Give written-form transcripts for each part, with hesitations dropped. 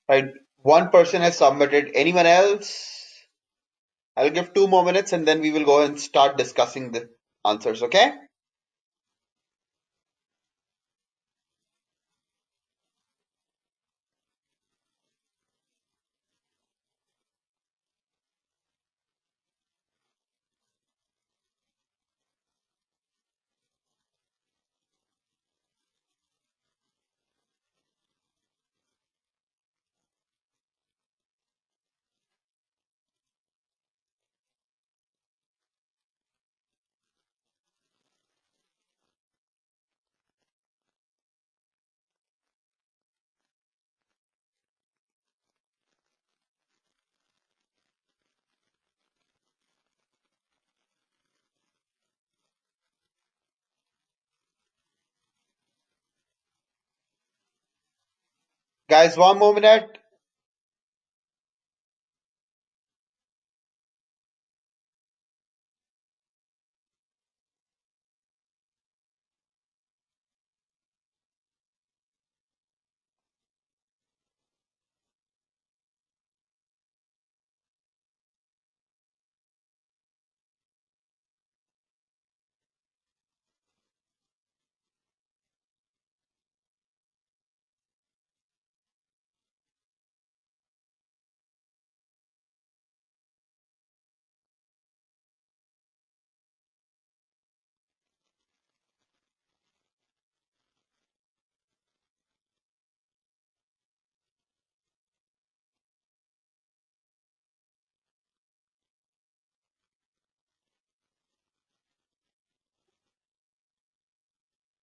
Right. One person has submitted. Anyone else? I'll give 2 more minutes and then we will go and start discussing the answers. Okay? Guys, 1 more minute.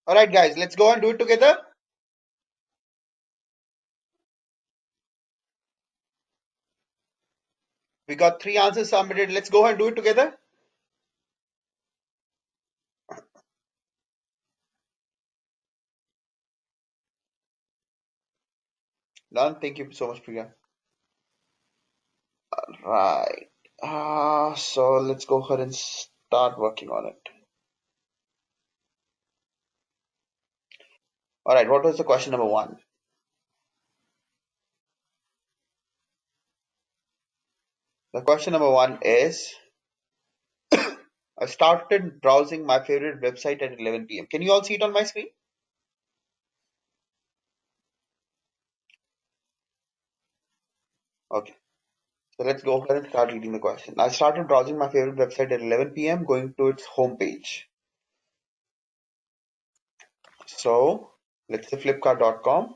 Alright, guys, let's go and do it together. We got 3 answers submitted. Let's go and do it together. Done. Thank you so much, Priya. Right. So let's go ahead and start working on it. Alright, what was the question number 1? The question number 1 is I started browsing my favorite website at 11 p.m. Can you all see it on my screen? Okay. So let's go ahead and start reading the question. I started browsing my favorite website at 11 p.m. going to its homepage. So let's say flipkart.com.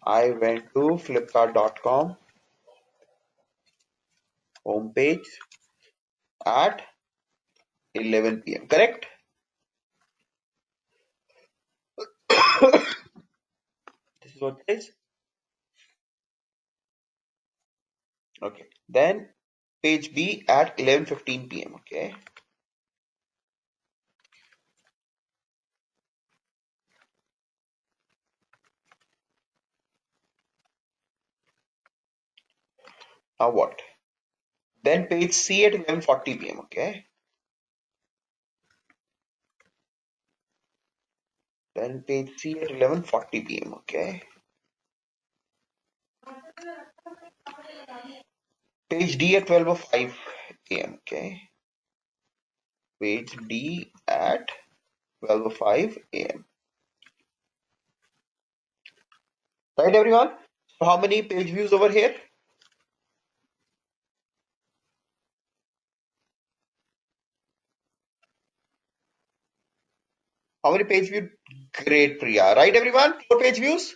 I went to flipkart.com homepage at 11 p.m. Correct? This is what it is. Okay. Then page B at 11:15 p.m. Okay. Now what? Then page C at 11:40 p.m. Okay. Then page C at 11:40 p.m. Okay. Page D at 12:05 a.m. Okay. Page D at 12:05 a.m. Right, everyone? So how many page views over here? How many page views? Great, Priya. Right, everyone? 4 page views?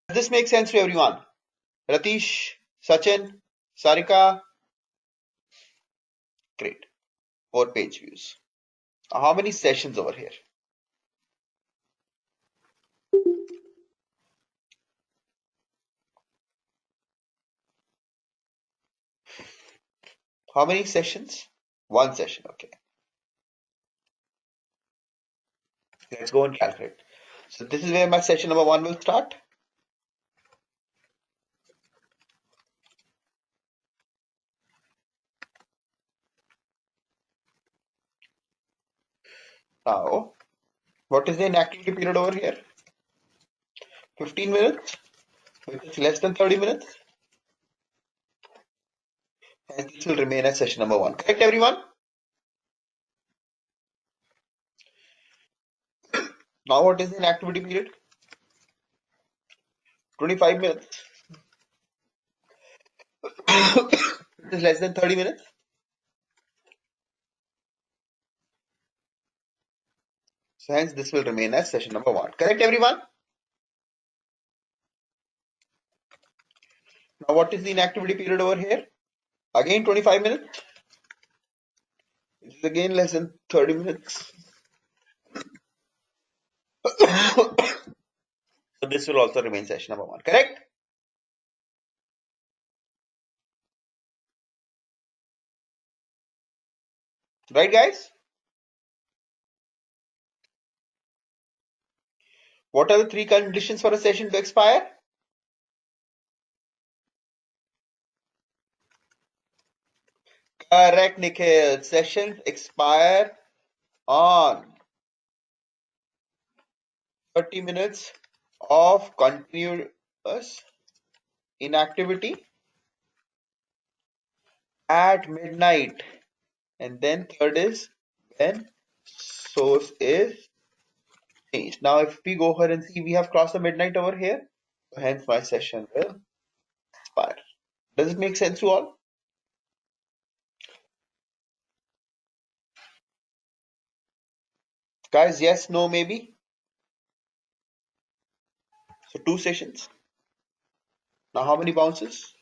Does this make sense to everyone? Ratish, Sachin, Sarika? Great. 4 page views. How many sessions over here? How many sessions? One session. Okay. Let's go and calculate. So this is where my session number 1 will start. Now, what is the inactivity period over here? 15 minutes, which is less than 30 minutes. And this will remain as session number 1. Correct, everyone? Now, what is the inactivity period? 25 minutes. It is less than 30 minutes. So hence this will remain as session number 1. Correct, everyone? Now, what is the inactivity period over here? Again 25 minutes. It is again less than 30 minutes. So this will also remain session number 1. Correct? Right, guys? What are the 3 conditions for a session to expire? Correct, Nikhil. Sessions expire on 30 minutes of continuous inactivity at midnight. And then third is when source is changed. Now, if we go ahead and see, we have crossed the midnight over here. So hence, my session will expire. Does it make sense to all? Guys, yes, no, maybe? So 2 sessions. Now, how many bounces?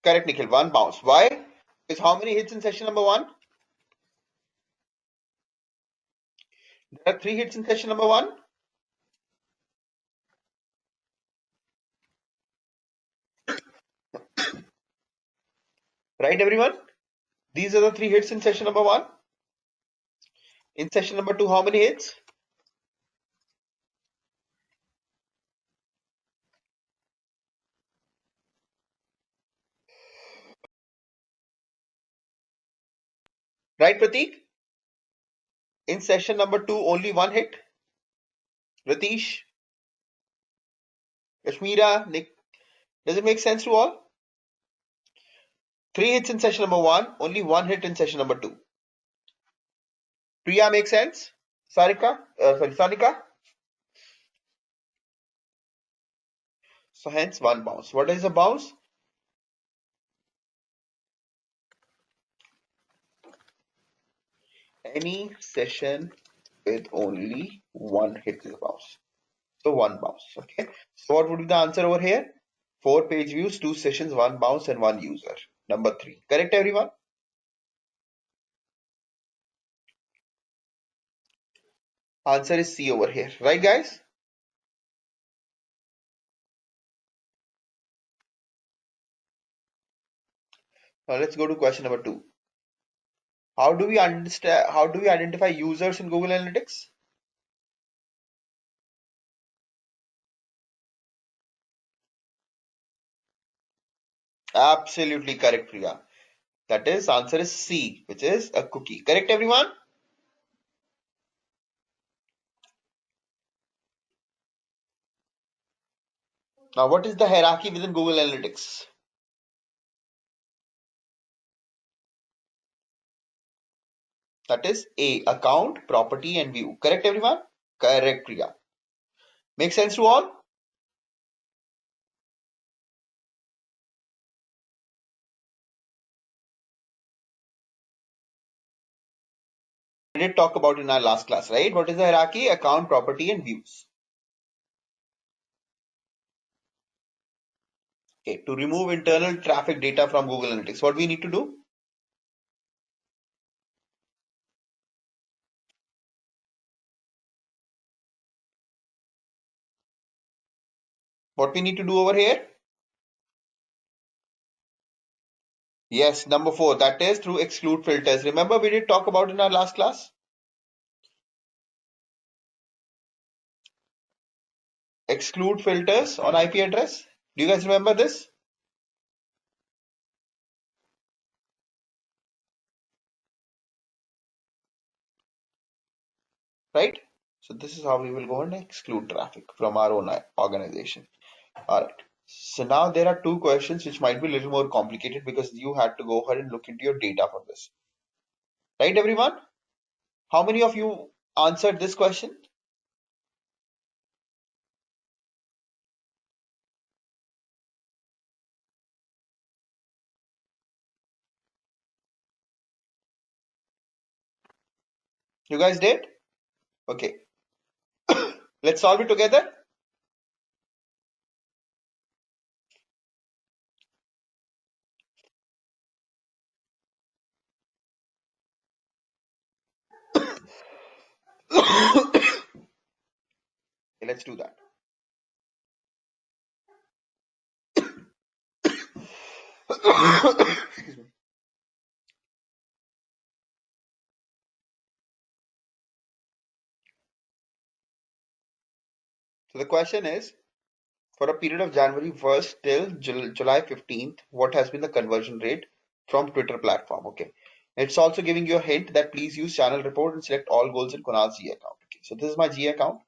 Correct, Nikhil. 1 bounce. Why? Because how many hits in session number 1? There are 3 hits in session number 1. Right, everyone? These are the 3 hits in session number 1. In session number 2, how many hits? Right, Prateek? In session number 2, only 1 hit. Ratish, Kashmira, Nick. Does it make sense to all? 3 hits in session number 1, only 1 hit in session number 2. Priya, makes sense? Sanika? So hence 1 bounce. What is a bounce? Any session with only 1 hit is a bounce. So 1 bounce. Okay. So what would be the answer over here? 4 page views, 2 sessions, 1 bounce, and 1 user. Number 3. Correct, everyone? Answer is C over here. Right, guys? Now let's go to question number 2. How do we understand? How do we identify users in Google Analytics? Absolutely correct, Priya. That is, answer is C, which is a cookie. Correct, everyone? Now, what is the hierarchy within Google Analytics? That is A, account, property, and view. Correct, everyone? Correct, Priya. Make sense to all? We did talk about in our last class, right? What is the hierarchy? Account, property, and views. Okay, to remove internal traffic data from Google Analytics, what we need to do? What we need to do over here? Yes, number 4, that is through exclude filters. Remember we did talk about in our last class? Exclude filters on IP address. Do you guys remember this? Right? So this is how we will go and exclude traffic from our own organization. All right. So now there are two questions which might be a little more complicated because you had to go ahead and look into your data for this. Right, everyone? How many of you answered this question? You guys did? Okay. Let's solve it together. Okay, let's do that. Excuse me. So the question is, for a period of January 1st till July 15th, what has been the conversion rate from Twitter platform? Okay. It's also giving you a hint that please use channel report and select all goals in Kunal's G account. Okay. So this is my G account.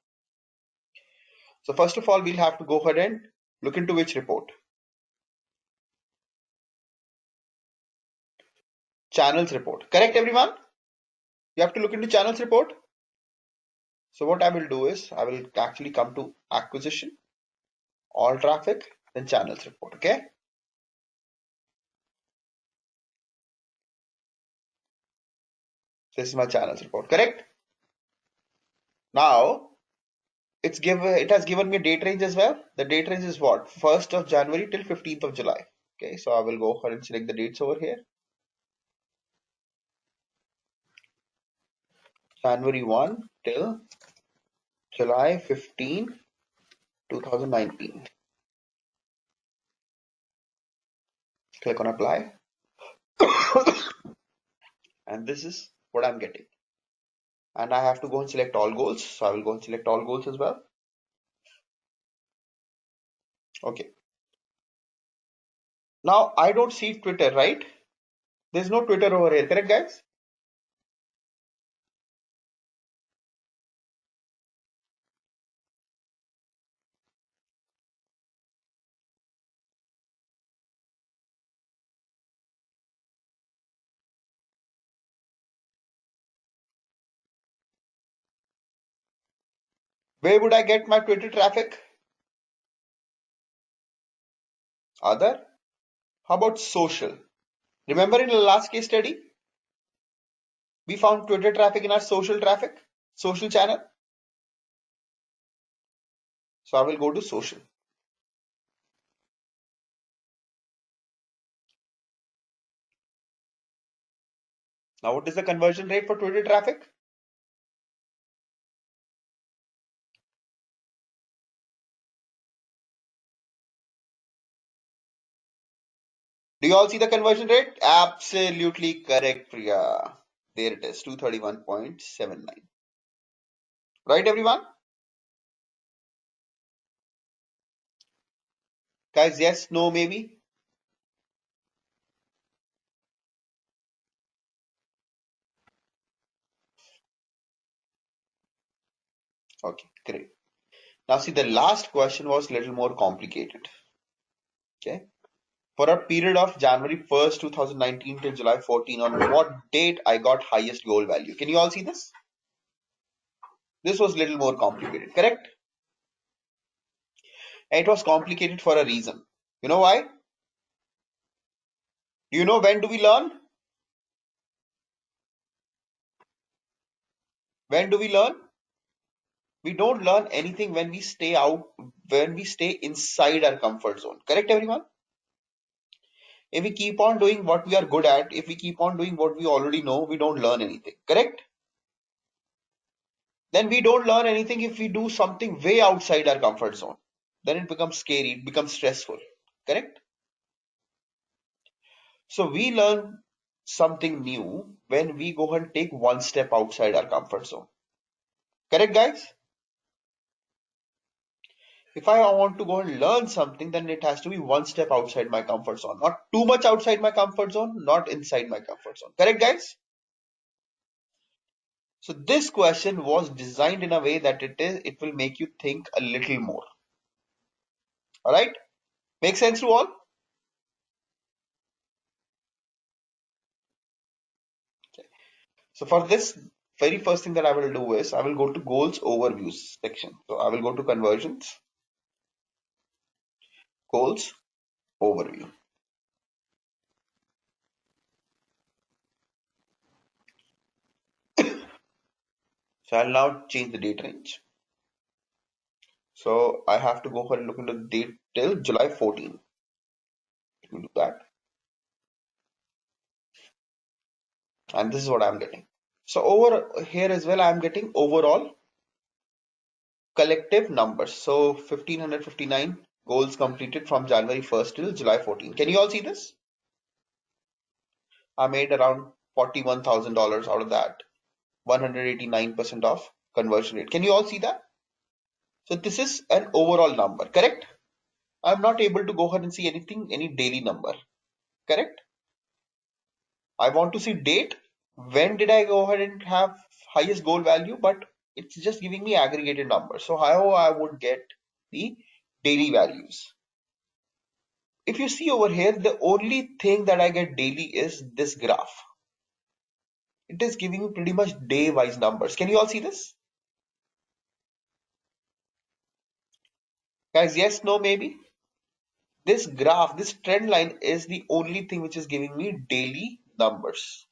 So first of all, we'll have to go ahead and look into which report? Channels report. Correct, everyone? You have to look into channels report. So what I will do is I will actually come to acquisition, all traffic, then channels report. Okay. This is my channels report. Correct. Now it has given me a date range as well. The date range is what? 1st of January till 15th of July. Okay. So I will go ahead and select the dates over here. January 1 till July 15, 2019. Click on apply. And this is what I'm getting. And I have to go and select all goals. So I will go and select all goals as well. Okay. Now I don't see Twitter, right? There's no Twitter over here, correct, guys? Where would I get my Twitter traffic? Other? How about social? Remember in the last case study, we found Twitter traffic in our social traffic, social channel. So I will go to social. Now what is the conversion rate for Twitter traffic? Do you all see the conversion rate? Absolutely correct, Priya. There it is, 231.79. Right, everyone? Guys, yes, no, maybe? Okay, great. Now see, the last question was a little more complicated. Okay. For a period of January 1st, 2019 till July 14, on what date I got highest goal value? Can you all see this? This was a little more complicated, correct? And it was complicated for a reason. You know why? Do you know when do we learn? When do we learn? We don't learn anything when we stay out, when we stay inside our comfort zone. Correct, everyone? If we keep on doing what we are good at, if we keep on doing what we already know, we don't learn anything. Correct? Then we don't learn anything if we do something way outside our comfort zone. then it becomes scary, it becomes stressful. Correct? So we learn something new when we go and take one step outside our comfort zone. Correct, guys? If I want to go and learn something, then it has to be one step outside my comfort zone. Not too much outside my comfort zone, not inside my comfort zone. Correct, guys? So this question was designed in a way that it will make you think a little more. All right? Make sense to all? So for this, very first thing that I will do is I will go to goals overviews section. So I will go to conversions, goals overview. So I'll now change the date range. So I have to go ahead and look into the date till July 14. Let me do that. And this is what I'm getting. So over here as well, I'm getting overall collective numbers. So 1559 goals completed from January 1st till July 14. Can you all see this? I made around $41,000 out of that. 189% of conversion rate. Can you all see that? So this is an overall number, correct? I'm not able to go ahead and see anything, any daily number, correct? I want to see date. When did I go ahead and have highest goal value? But it's just giving me aggregated numbers. So how I would get the daily values? If you see over here, the only thing that I get daily is this graph. It is giving me pretty much day-wise numbers. Can you all see this? Guys, yes, no, maybe? This graph, this trend line is the only thing which is giving me daily numbers.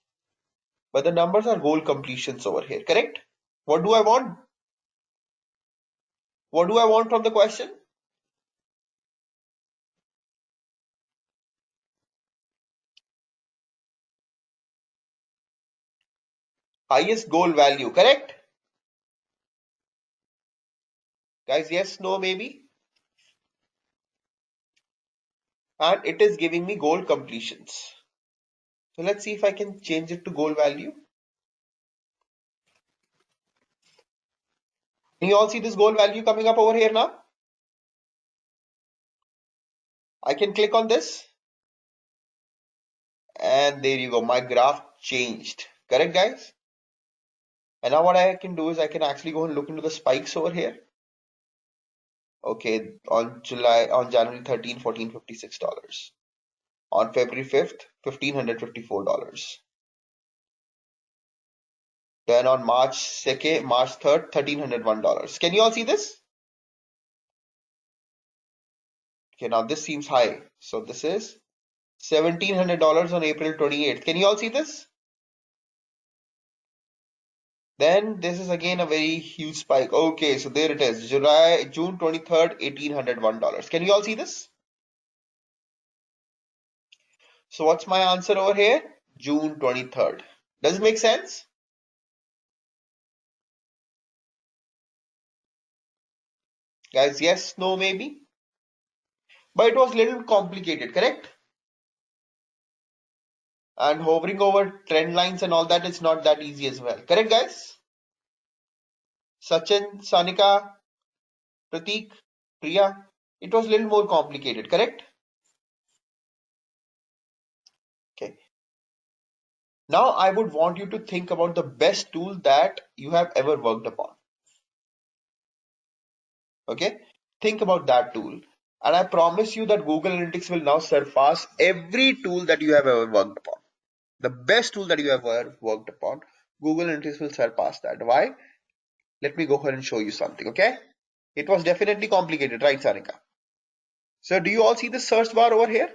But the numbers are goal completions over here, correct? What do I want? What do I want from the question? Highest goal value, correct? Guys, yes, no, maybe? And it is giving me goal completions. So let's see if I can change it to goal value. Can you all see this goal value coming up over here now? I can click on this. And there you go. My graph changed. Correct, guys? And now what I can do is I can actually go and look into the spikes over here. Okay, on January 13, 14, $56. On February 5th, $1,554. Then on March 2nd, March 3rd, $1,301. Can you all see this? Okay, now this seems high. So this is $1,700 on April 28th. Can you all see this? Then this is again a very huge spike. Okay, so there it is. June 23rd, $1,801. Can you all see this? So what's my answer over here? June 23rd. Does it make sense? Guys, yes, no, maybe? But it was a little complicated, correct? And hovering over trend lines and all that is not that easy as well. Correct, guys? Sachin, Sanika, Pratik, Priya. It was a little more complicated, correct? Okay. Now I would want you to think about the best tool that you have ever worked upon. Okay. Think about that tool. And I promise you that Google Analytics will now surpass every tool that you have ever worked upon. The best tool that you have ever worked upon, Google Analytics will surpass that. Why? Let me go ahead and show you something, okay? It was definitely complicated, right, Sanika? So do you all see the search bar over here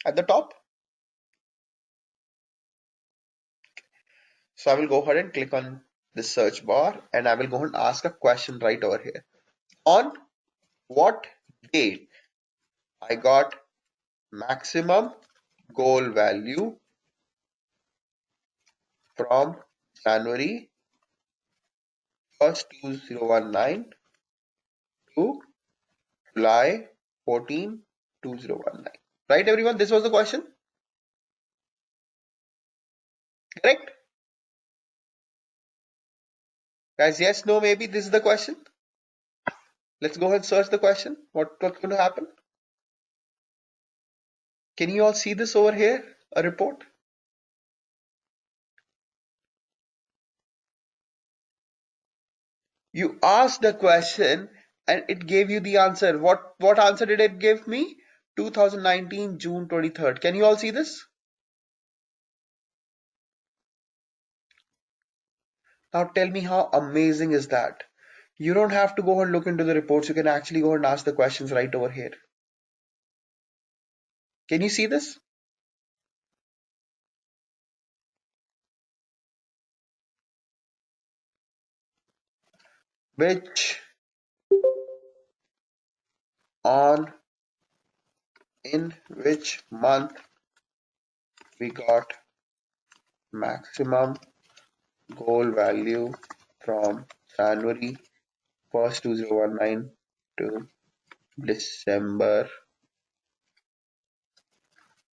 at the top? So I will go ahead and click on the search bar and I will go ahead and ask a question right over here. On what date I got maximum goal value from January 1st, 2019 to July 14, 2019. Right, everyone? This was the question. Correct? Guys, yes, no, maybe this is the question. Let's go ahead and search the question. What's going to happen? Can you all see this over here? A report? You asked the question and it gave you the answer. What answer did it give me? 2019 June 23rd. Can you all see this? Now tell me how amazing is that? You don't have to go and look into the reports. You can actually go and ask the questions right over here. Can you see this? Which on in which month we got maximum goal value from January 1st, 2019 to December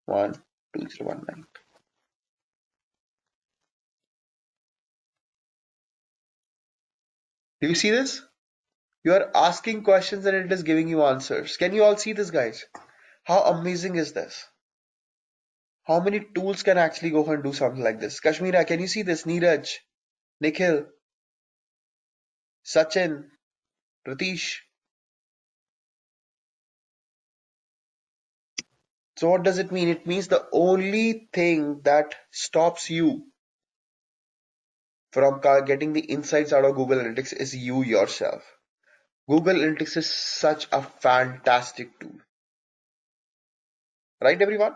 1, 2019. Do you see this? You are asking questions and it is giving you answers. Can you all see this, guys? How amazing is this? How many tools can actually go and do something like this? Kashmira, can you see this? Neeraj, Nikhil, Sachin, Ratish. So what does it mean? It means the only thing that stops you from getting the insights out of Google Analytics is you yourself. Google Analytics is such a fantastic tool. Right, everyone?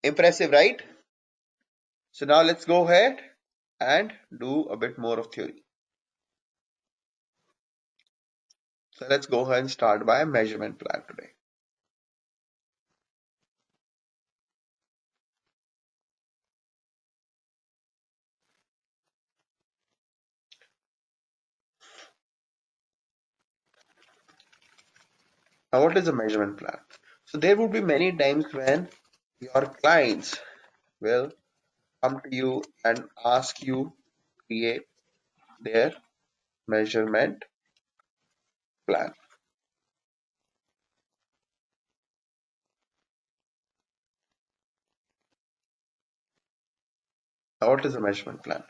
Impressive, right? So now let's go ahead and do a bit more of theory. So let's go ahead and start by a measurement plan today. Now, what is a measurement plan? So there would be many times when your clients will come to you and ask you to create their measurement plan. Now, what is a measurement plan?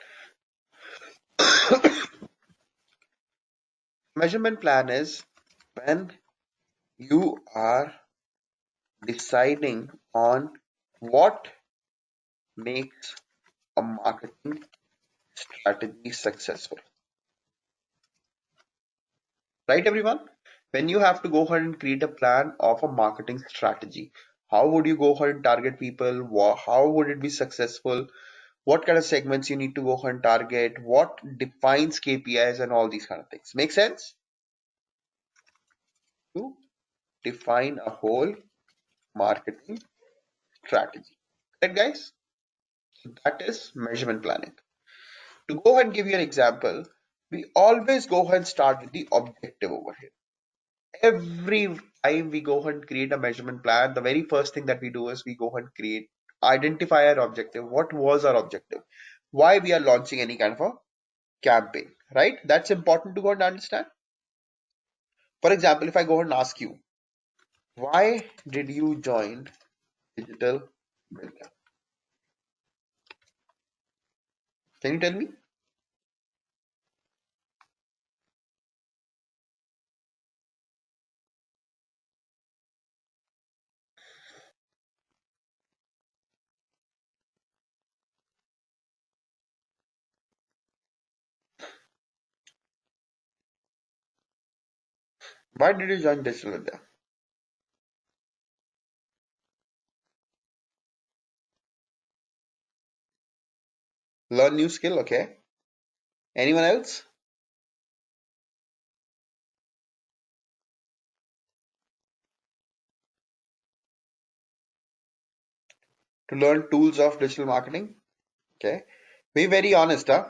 Measurement plan is when you are deciding on what makes a marketing strategy successful. Right, everyone? When you have to go ahead and create a plan of a marketing strategy, how would you go ahead and target people? How would it be successful? What kind of segments you need to go ahead and target? What defines KPIs and all these kind of things? Make sense? To define a whole marketing strategy. Right, guys? So that is measurement planning. To go ahead and give you an example, we always go ahead and start with the objective over here. Every time we go ahead and create a measurement plan, the very first thing that we do is we go ahead and identify our objective. What was our objective? Why we are launching any kind of a campaign, right? That's important to go and understand. For example, if I go ahead and ask you, why did you join digital media? Can you tell me? Why did you join digital media? Learn new skill. Okay. Anyone else? To learn tools of digital marketing. Okay. Be very honest, huh?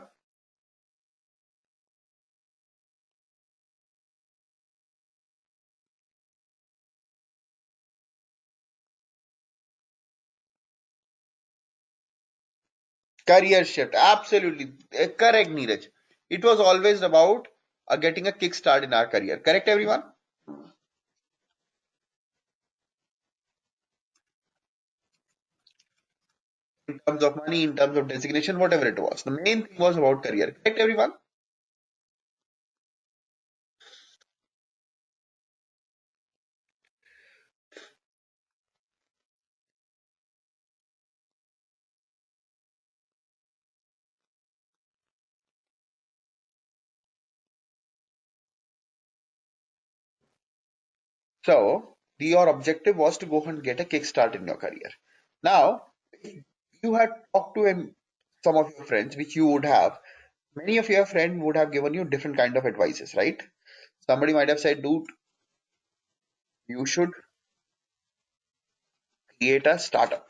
Career shift. Absolutely. Correct, Neeraj. It was always about getting a kickstart in our career. Correct, everyone? In terms of money, in terms of designation, whatever it was. The main thing was about career. Correct, everyone? So, your objective was to go and get a kickstart in your career. Now, you had talked to some of your friends, which you would have. Many of your friends would have given you different kind of advices, right? Somebody might have said, dude, you should create a startup,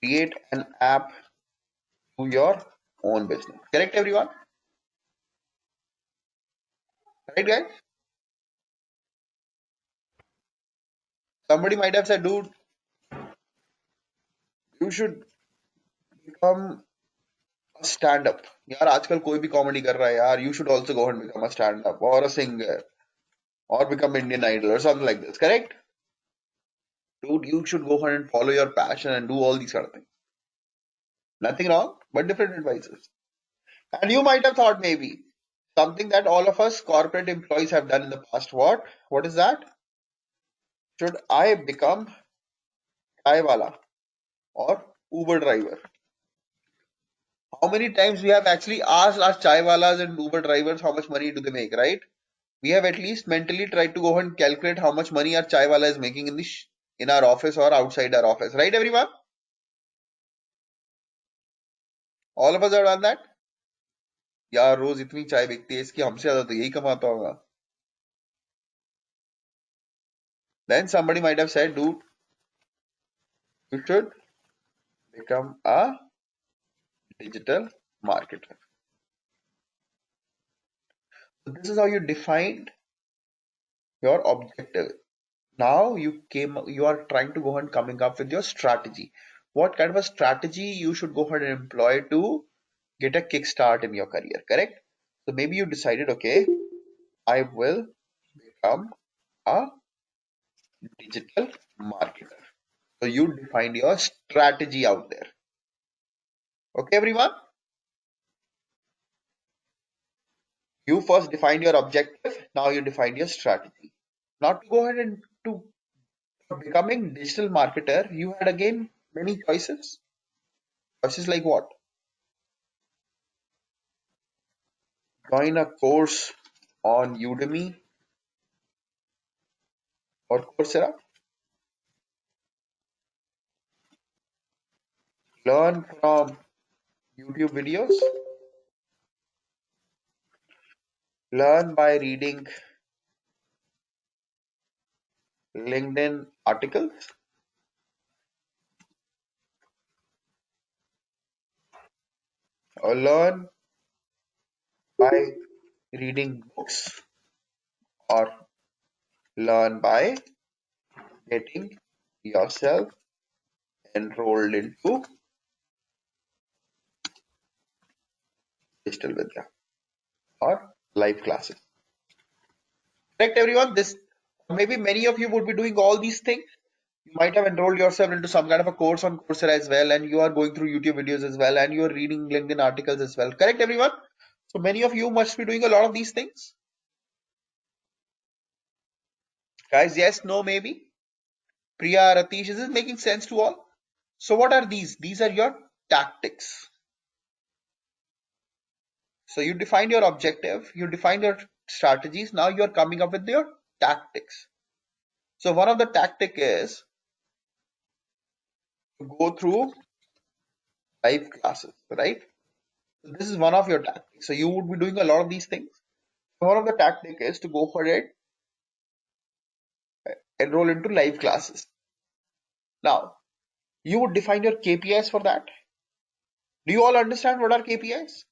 create an app to your own business. Correct, everyone? Right, guys? Somebody might have said, dude, you should become a stand-up. यार आजकल कोई भी comedy कर रहा है यार. You should also go and become a stand-up or a singer or become Indian Idol or something like this. Correct? Dude, you should go ahead and follow your passion and do all these sort of things. Nothing wrong, but different advices. And you might have thought maybe something that all of us corporate employees have done in the past. What? What is that? Should I become chai wala or Uber driver? How many times we have actually asked our chai walas and Uber drivers how much money do they make, right? We have at least mentally tried to go and calculate how much money our chai wala is making in in our office or outside our office, right, everyone? All of us have done that. यार रोज इतनी चाय बिकती है इसकी हमसे ज्यादा तो यही कमाता होगा. Then somebody might have said, dude, you should become a digital marketer. So this is how you defined your objective. Now you are trying to go and coming up with your strategy. What kind of a strategy you should go ahead and employ to get a kickstart in your career, correct? So maybe you decided, okay, I will become a digital marketer. So you defined your strategy out there. Okay, everyone? You first defined your objective, now you defined your strategy. Now to go ahead and to becoming digital marketer, you had again many choices. Choices like what? Join a course on Udemy or Coursera. Learn from YouTube videos. Learn by reading LinkedIn articles. Or learn by reading books. Or learn by getting yourself enrolled into digital vidya or live classes. Correct, everyone? This maybe many of you would be doing all these things. You might have enrolled yourself into some kind of a course on Coursera as well, and you are going through YouTube videos as well, and you are reading LinkedIn articles as well. Correct, everyone? So many of you must be doing a lot of these things. Guys, yes, no, maybe. Priya, Ratish, is this making sense to all? So what are these? These are your tactics. So you defined your objective, you defined your strategies. Now you are coming up with your tactics. So one of the tactic is to go through live classes, right? So this is one of your tactics. So you would be doing a lot of these things. One of the tactic is to go for it, enroll into live classes. Now, you would define your KPIs for that. Do you all understand what are KPIs?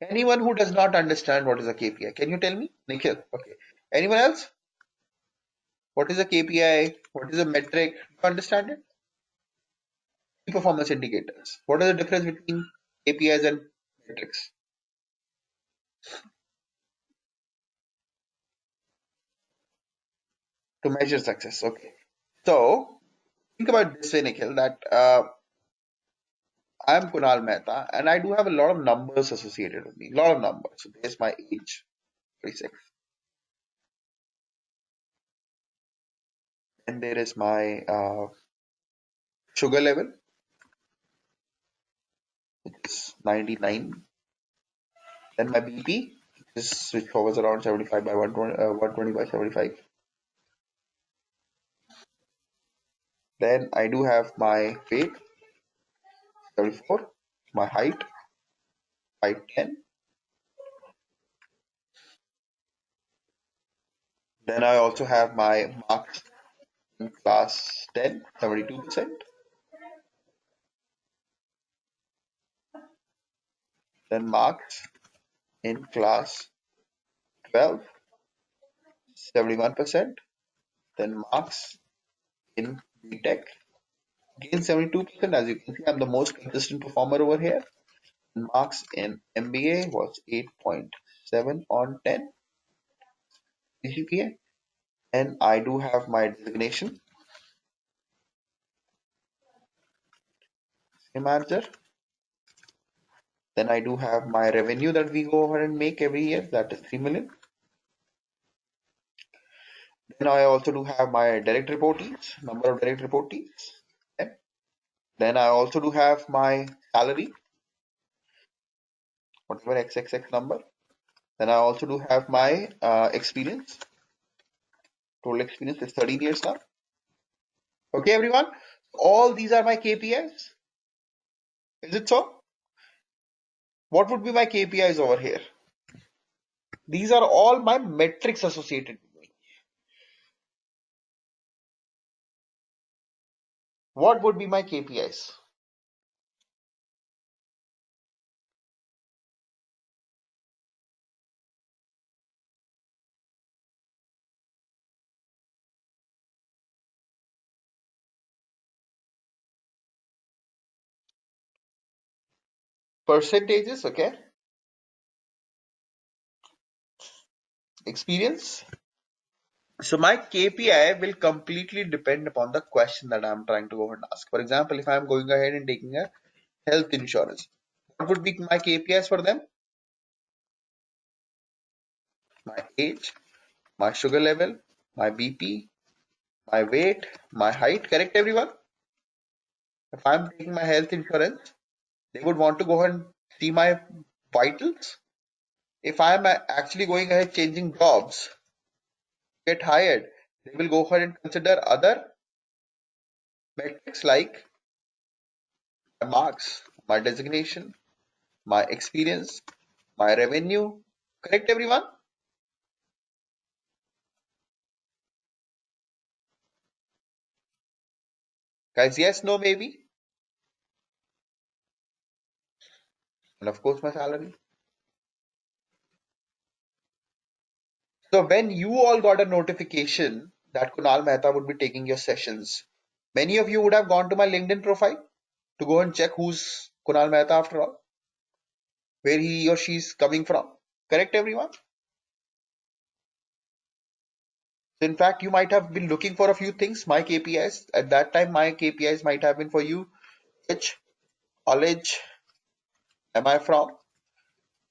Anyone who does not understand what is a KPI, can you tell me? Nikhil. Okay. Anyone else? What is a KPI? What is a metric? Do you understand it? Key performance indicators. What is the difference between KPIs and metrics? To measure success. Okay. So think about this way, Nikhil, that I'm Kunal Mehta and I do have a lot of numbers associated with me. A lot of numbers. So there's my age, 36. And there is my sugar level, it's 99. Then my BP, which hovers around 75 by 120 by 75. Then I do have my weight, 74. My height, 5'10". Then I also have my marks in class 10, 72%. Then marks in class 12, 71%. Then marks in BTech, again 72%. As you can see, I'm the most consistent performer over here. Marks in MBA was 8.7 on 10 GPA. And I do have my designation, manager. Then I do have my revenue that we go ahead and make every year, that is 3 million. Then I also do have my direct reportees, number of direct reportees. Okay. Then I also do have my salary, whatever XXX number. Then I also do have my experience. Total experience is 13 years now. Okay, everyone. All these are my KPIs. Is it so? What would be my KPIs over here? These are all my metrics associated with me. What would be my KPIs? Percentages, okay. Experience. So my KPI will completely depend upon the question that I'm trying to go and ask. For example, if I'm going ahead and taking a health insurance, what would be my KPIs for them? My age, my sugar level, my BP, my weight, my height. Correct, everyone? If I'm taking my health insurance, they would want to go and see my vitals. If I'm actually going ahead changing jobs, get hired, they will go ahead and consider other metrics like my marks, my designation, my experience, my revenue. Correct, everyone? Guys, yes, no, maybe. And of course, my salary. So when you all got a notification that Kunal Mehta would be taking your sessions, many of you would have gone to my LinkedIn profile to go and check who's Kunal Mehta after all, where he or she is coming from. Correct, everyone? So in fact, you might have been looking for a few things. My KPIs at that time, my KPIs might have been for you. Which college am I from?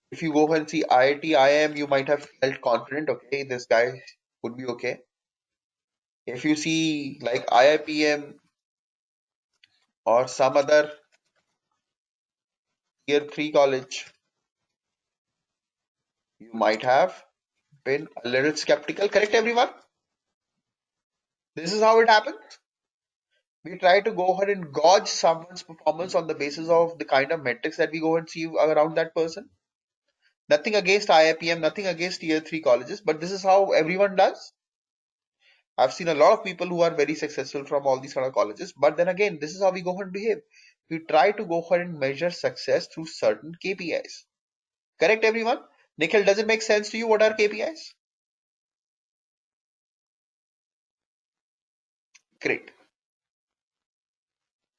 If you go and see IIT, IIM, you might have felt confident. Okay, this guy would be okay. If you see like IIPM or some other tier 3 college, You might have been a little skeptical, correct everyone? This is how it happens. We try to go ahead and gauge someone's performance on the basis of the kind of metrics that we go and see around that person. Nothing against IIPM, nothing against tier 3 colleges, but this is how everyone does. I've seen a lot of people who are very successful from all these kind of colleges, but then again, this is how we go ahead and behave. We try to go ahead and measure success through certain KPIs. Correct, everyone? Nikhil, does it make sense to you what are KPIs? Great.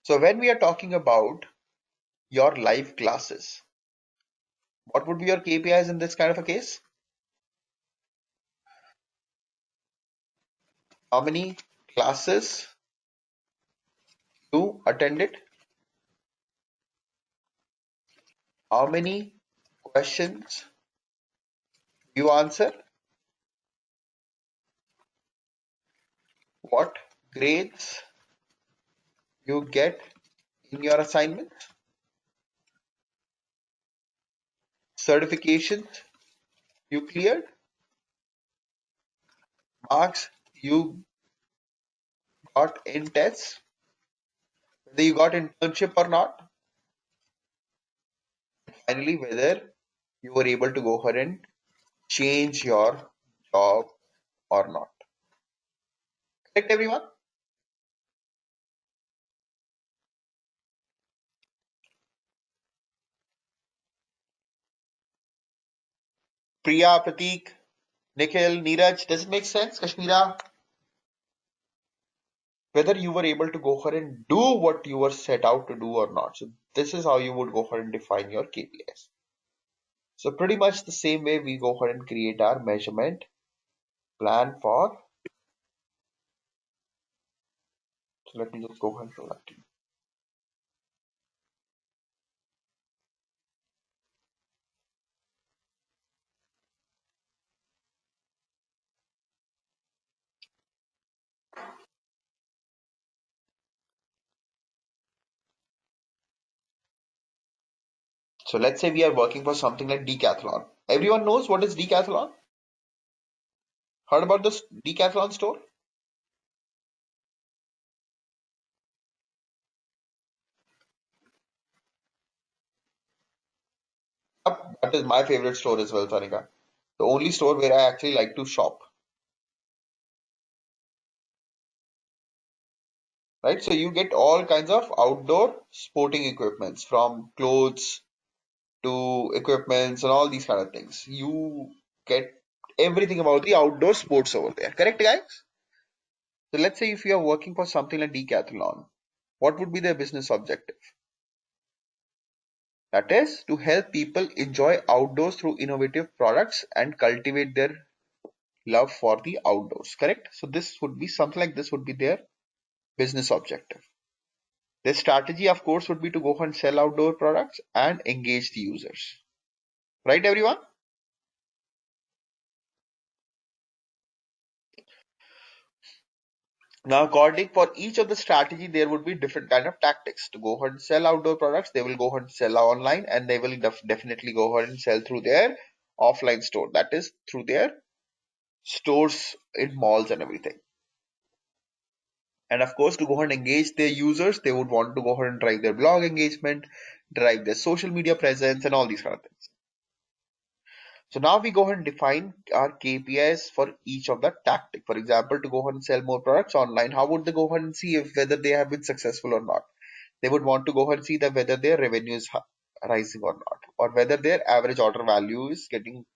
So when we are talking about your live classes, what would be your KPIs in this kind of a case? How many classes you attended? How many questions you answer? What grades you get in your assignments? Certifications you cleared? Marks you got in tests? Whether you got internship or not? Finally, whether you were able to go ahead and change your job or not. Correct, everyone? Priya, Prateek, Nikhil, Neeraj, does it make sense? Kashmira, whether you were able to go ahead and do what you were set out to do or not. So this is how you would go ahead and define your KPIs. So pretty much the same way we go ahead and create our measurement plan for. So let me just go ahead and show that to you. So let's say we are working for something like decathlon. Everyone knows what is decathlon? Heard about this decathlon store? Yep, that is my favorite store as well, Tanika. The only store where I actually like to shop. Right? So you get all kinds of outdoor sporting equipments from clothes to equipments and all these kind of things. You get everything about the outdoor sports over there. Correct, guys? So let's say if you are working for something like Decathlon, what would be their business objective? That is to help people enjoy outdoors through innovative products and cultivate their love for the outdoors. Correct? So this would be something like this would be their business objective. Their strategy, of course, would be to go and sell outdoor products and engage the users. Right, everyone? Now, according for each of the strategy, there would be different kind of tactics. To go ahead and sell outdoor products, they will go ahead and sell online, and they will definitely go ahead and sell through their offline store. That is through their stores in malls and everything. And of course, to go ahead and engage their users, they would want to go ahead and drive their blog engagement, drive their social media presence, and all these kind of things. So now we go ahead and define our KPIs for each of the tactic. For example, to go ahead and sell more products online, how would they go ahead and see if whether they have been successful or not? They would want to go ahead and see that whether their revenue is rising or not, or whether their average order value is getting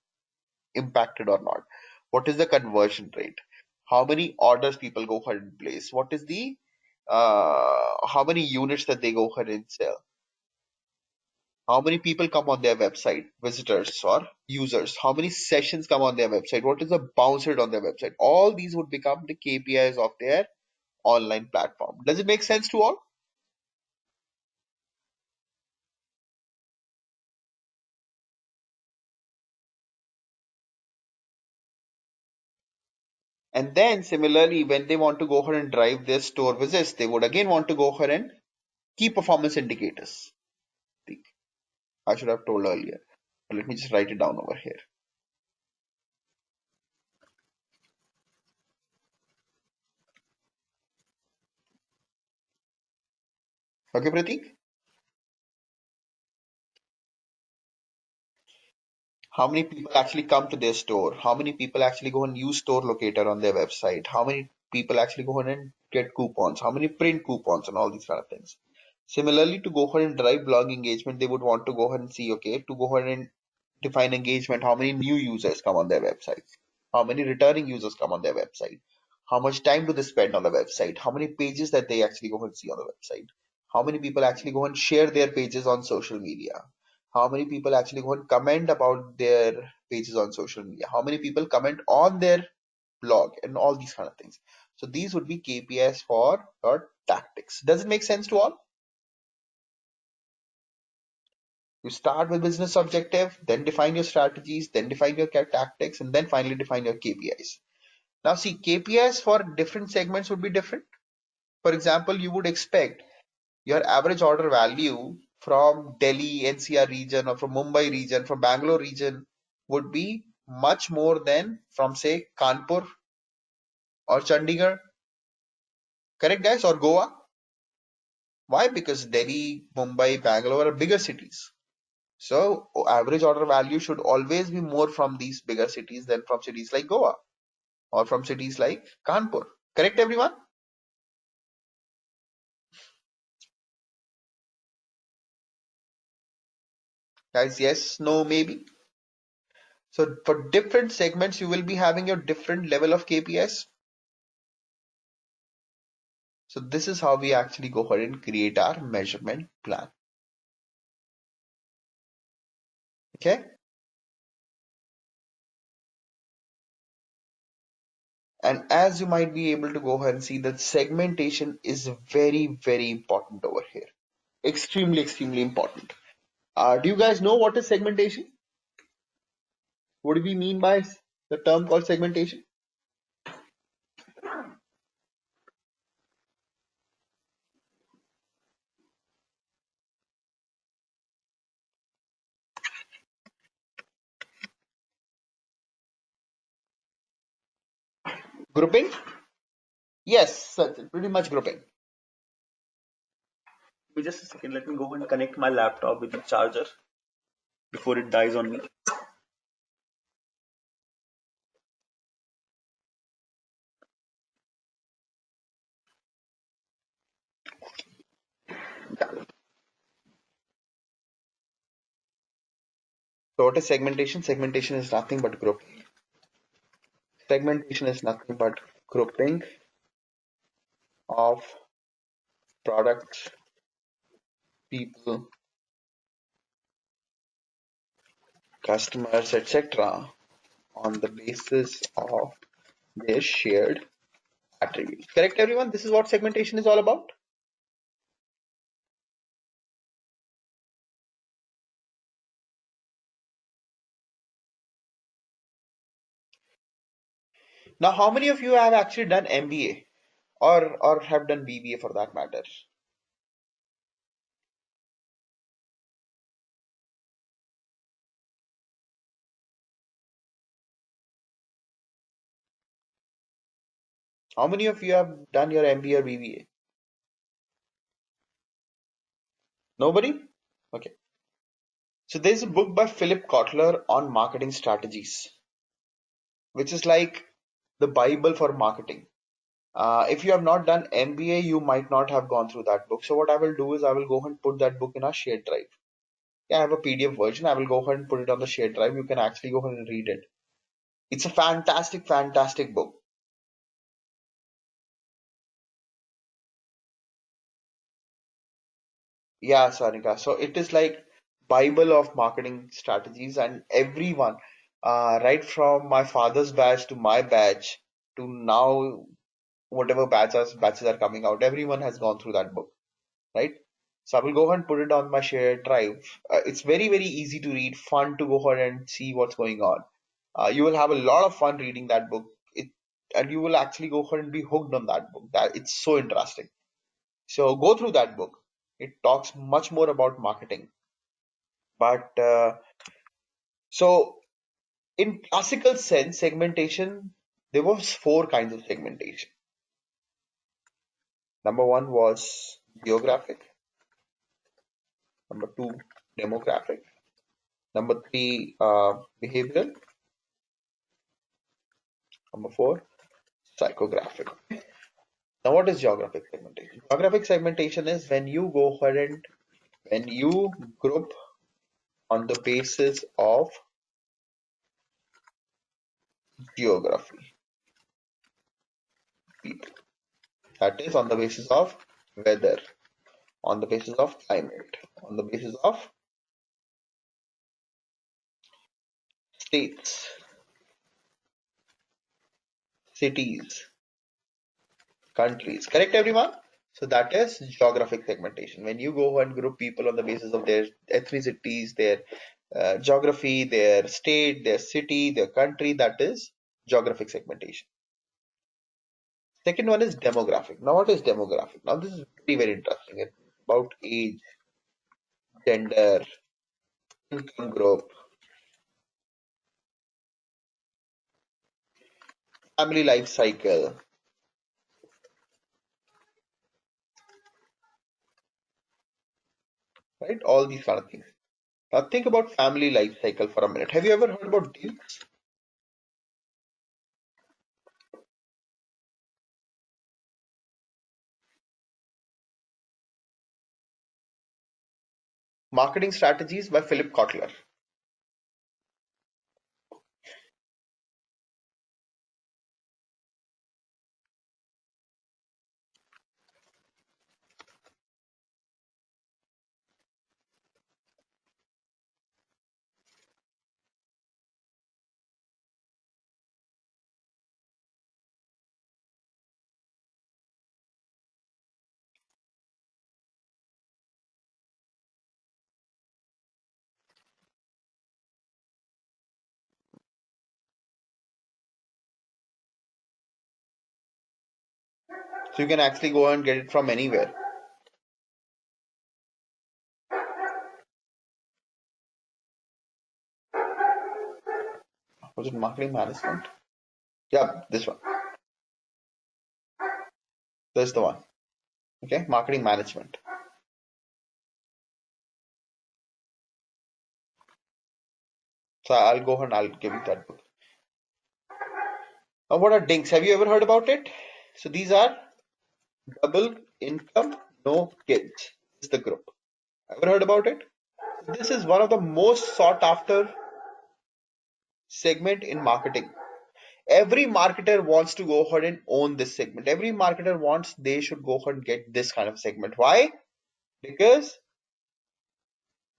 impacted or not. What is the conversion rate? How many orders people go ahead and place? What is the how many units that they go ahead and sell? How many people come on their website, visitors or users? How many sessions come on their website? What is the bounce rate on their website? All these would become the KPIs of their online platform. Does it make sense to all? And then similarly, when they want to go ahead and drive their store visits, they would again want to go ahead and key performance indicators. I should have told earlier. But let me just write it down over here. Okay, Pratik? How many people actually come to their store? How many people actually go and use store locator on their website? How many people actually go ahead and get coupons? How many print coupons and all these kind of things? Similarly, to go ahead and drive blog engagement, they would want to go ahead and see, okay, to go ahead and define engagement, how many new users come on their website? How many returning users come on their website? How much time do they spend on the website? How many pages that they actually go and see on the website? How many people actually go and share their pages on social media? How many people actually go and comment about their pages on social media? How many people comment on their blog and all these kind of things? So these would be KPIs for your tactics. Does it make sense to all? You start with business objective, then define your strategies, then define your tactics, and then finally define your KPIs. Now see, KPIs for different segments would be different. For example, you would expect your average order value from Delhi NCR region or from Mumbai region, from Bangalore region would be much more than from say Kanpur or Chandigarh, correct guys, or Goa. Why? Because Delhi, Mumbai, Bangalore are bigger cities. So average order value should always be more from these bigger cities than from cities like Goa or from cities like Kanpur. Correct everyone? Guys, yes, no, maybe. So for different segments, you will be having your different level of KPIs. So this is how we actually go ahead and create our measurement plan. Okay. And as you might be able to go ahead and see that segmentation is very, very important over here. Extremely, extremely important. Do you guys know what is segmentation? What do we mean by the term called segmentation? Grouping? Yes, pretty much grouping. Give me just a second. Let me go and connect my laptop with the charger before it dies on me. So what is segmentation? Segmentation is nothing but grouping. Segmentation is nothing but grouping of products, people, customers, etc. on the basis of their shared attributes. Correct, everyone? This is what segmentation is all about. Now, how many of you have actually done MBA or have done BBA for that matter? How many of you have done your MBA or BBA? Nobody? Okay. So there's a book by Philip Kotler on marketing strategies, which is like the Bible for marketing. If you have not done MBA, you might not have gone through that book. So what I will do is I will go ahead and put that book in our shared drive. Yeah, I have a PDF version. I will go ahead and put it on the shared drive. You can actually go ahead and read it. It's a fantastic, fantastic book. Yeah, Sarika. So it is like Bible of marketing strategies, and everyone, right from my father's batch to my batch to now, whatever batches are coming out, everyone has gone through that book, right? So I will go ahead and put it on my shared drive. It's very, very easy to read, fun to go ahead and see what's going on. You will have a lot of fun reading that book. And you will actually go ahead and be hooked on that book. That it's so interesting. So go through that book. It talks much more about marketing. But so in classical sense, segmentation, there was four kinds of segmentation. Number one was geographic. Number two, demographic. Number three, behavioral. Number four, psychographic. Now, what is geographic segmentation? Geographic segmentation is when you go ahead and when you group on the basis of geography, people. That is on the basis of weather, on the basis of climate, on the basis of states, cities, countries. Correct, everyone? So that is geographic segmentation. When you go and group people on the basis of their ethnicities, their geography, their state, their city, their country, that is geographic segmentation. Second one is demographic. Now, what is demographic? Now, this is very, very interesting. It's about age, gender, income group, family life cycle, right? All these kind of things. Now, think about family life cycle for a minute. Have you ever heard about deals? Marketing Strategies by Philip Kotler. So you can actually go and get it from anywhere. Was it marketing management? Yeah, this one. That's the one. Okay, marketing management. So I'll go and I'll give you that book. Now, what are dinks? Have you ever heard about it? So these are double income, no kids. This is the group. Ever heard about it? This is one of the most sought after segment in marketing. Every marketer wants to go ahead and own this segment. Every marketer wants they should go ahead and get this kind of segment. Why? Because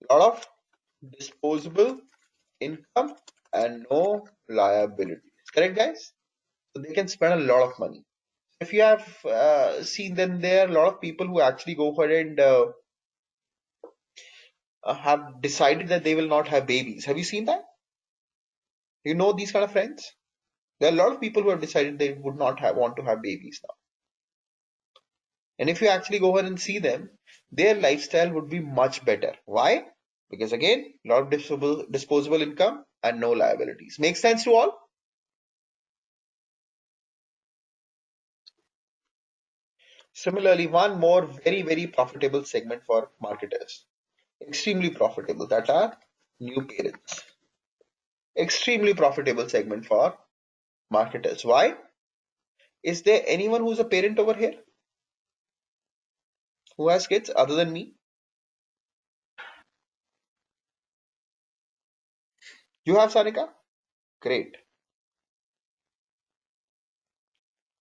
a lot of disposable income and no liabilities. Correct, guys? So they can spend a lot of money. If you have seen, then there are a lot of people who actually go ahead and have decided that they will not have babies. Have you seen that? You know these kind of friends? There are a lot of people who have decided they would not want to have babies now. And if you actually go ahead and see them, their lifestyle would be much better. Why? Because again, a lot of disposable income and no liabilities. Make sense to all? Similarly, one more very, very profitable segment for marketers. Extremely profitable. That are new parents. Extremely profitable segment for marketers. Why? Is there anyone who's a parent over here who has kids other than me? You have, Sanika? Great.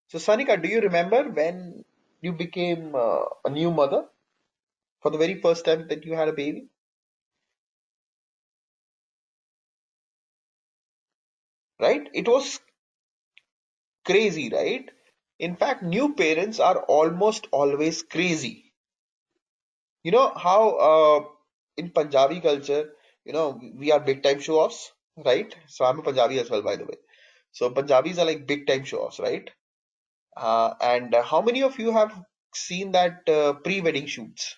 So, Sanika, do you remember when you became a new mother for the very first time that you had a baby? Right? It was crazy, right? In fact, new parents are almost always crazy. You know how in Punjabi culture, we are big time show offs, right? So, I'm a Punjabi as well, by the way. So, Punjabis are like big time show offs, right? And how many of you have seen that pre-wedding shoots?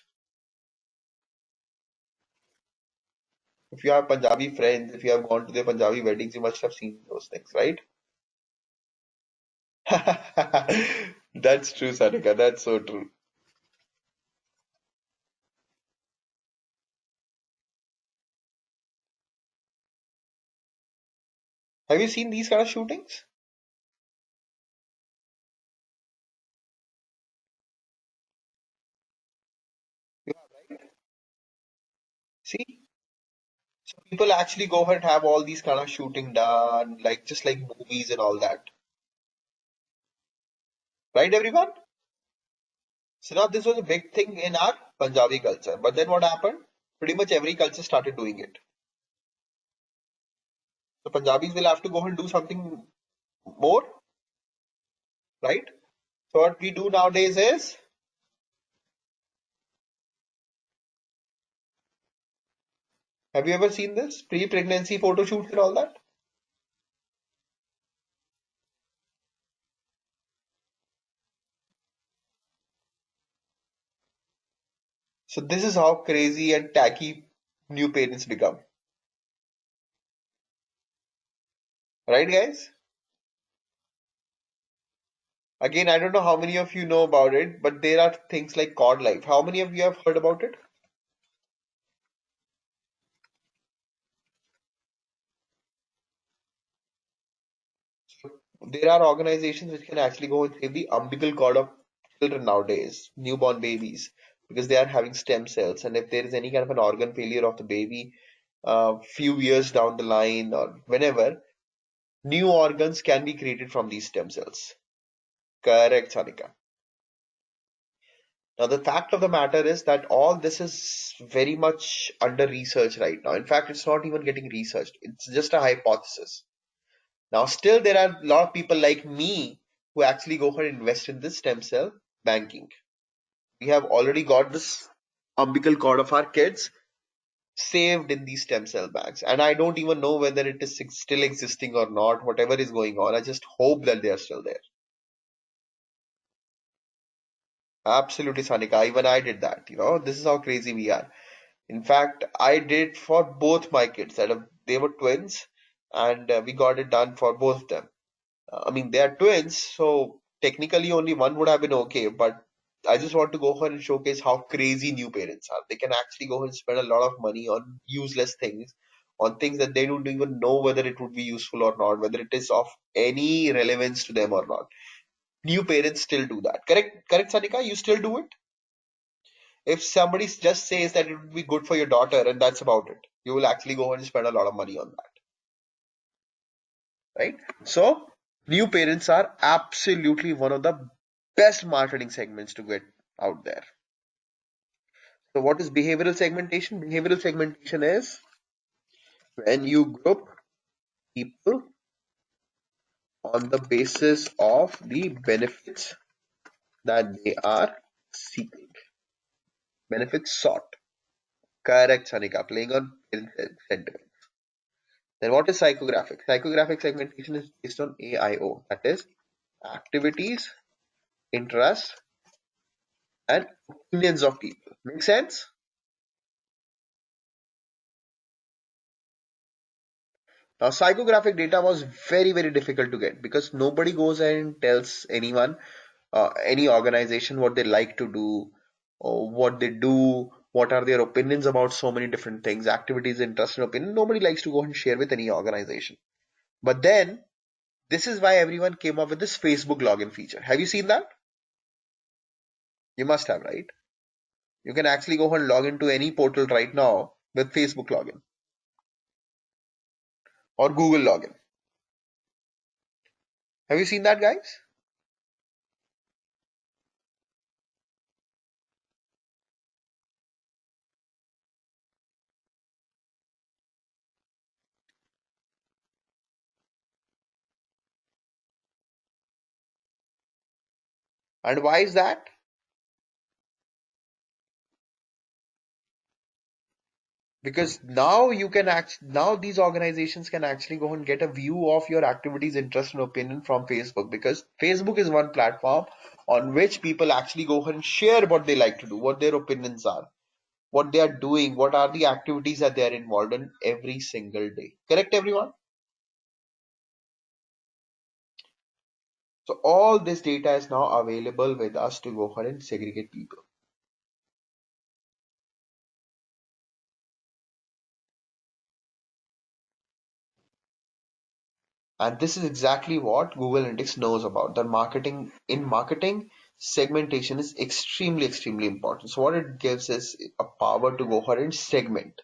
If you have Punjabi friends, if you have gone to their Punjabi weddings, you must have seen those things, right? That's true, Sanika. That's so true. Have you seen these kind of shootings? You have, right? See, so people actually go ahead and have all these kind of shooting done, like just like movies and all that, right, everyone? So now this was a big thing in our Punjabi culture, but then what happened? Pretty much every culture started doing it. So Punjabis will have to go and do something more, right? So what we do nowadays is, have you ever seen this pre-pregnancy photo shoots and all that? So this is how crazy and tacky new parents become, right, guys? Again, I don't know how many of you know about it, but there are things like cord life. How many of you have heard about it? There are organizations which can actually go and save the umbilical cord of children nowadays, newborn babies, because they are having stem cells. And if there is any kind of an organ failure of the baby, few years down the line or whenever, new organs can be created from these stem cells. Correct, Sanika. Now, the fact of the matter is that all this is very much under research right now. In fact, it's not even getting researched. It's just a hypothesis. Now, still, there are a lot of people like me who actually go ahead and invest in this stem cell banking. We have already got this umbilical cord of our kids saved in these stem cell banks. And I don't even know whether it is still existing or not, whatever is going on. I just hope that they are still there. Absolutely, Sanika. Even I did that. This is how crazy we are. In fact, I did for both my kids. They were twins, and we got it done for both of them. I mean, they are twins, so technically only one would have been okay. But I just want to go ahead and showcase how crazy new parents are. They can actually go ahead and spend a lot of money on useless things, on things that they don't even know whether it would be useful or not, whether it is of any relevance to them or not. New parents still do that. Correct, correct, Sanika? You still do it? If somebody just says that it would be good for your daughter and that's about it, you will actually go ahead and spend a lot of money on that, right? So, new parents are absolutely one of the best marketing segments to get out there. So, what is behavioral segmentation? Behavioral segmentation is when you group people on the basis of the benefits that they are seeking, benefits sought. Correct, Sanika, playing on sentiment. Then what is psychographic? Psychographic segmentation is based on AIO, that is activities, interests, and opinions of people. Make sense? Now, psychographic data was very, very difficult to get because nobody goes and tells anyone, any organization, what they like to do, or what they do, what are their opinions about so many different things, activities, interests, and opinion. Nobody likes to go and share with any organization. But then, this is why everyone came up with this Facebook login feature. Have you seen that? You must have, right? You can actually go and log into any portal right now with Facebook login or Google login. Have you seen that, guys? And why is that? Because now now these organizations can actually go and get a view of your activities, interest, and opinion from Facebook. Because Facebook is one platform on which people actually go ahead and share what they like to do, what their opinions are, what they are doing, what are the activities that they are involved in every single day. Correct, everyone? So all this data is now available with us to go ahead and segregate people. And this is exactly what Google Analytics knows about. That marketing, segmentation is extremely important. So what it gives is a power to go ahead and segment.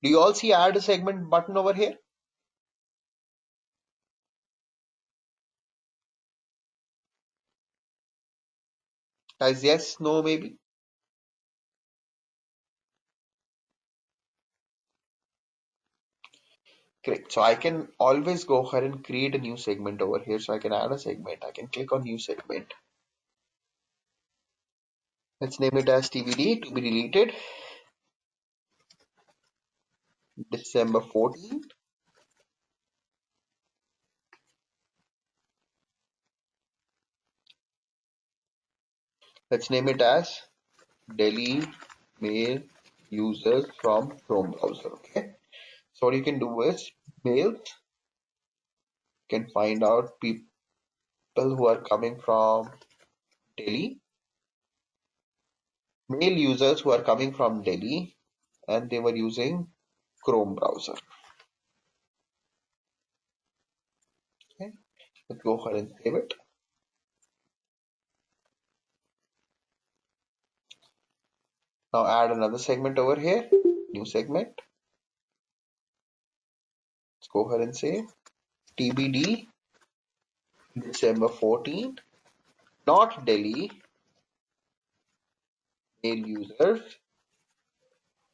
Do you all see add a segment button over here? Guys, yes, no, maybe? Great. So I can always go ahead and create a new segment over here. So I can add a segment. I can click on new segment. Let's name it as TBD, to be deleted, December 14. Let's name it as Delhi mail users from Chrome browser. Okay. So what you can do is mails, you can find out people who are coming from Delhi, mail users who are coming from Delhi and they were using Chrome browser. Okay. Let's go ahead and save it. Now add another segment over here, new segment. Let's go ahead and say TBD December 14, not Delhi, mail users,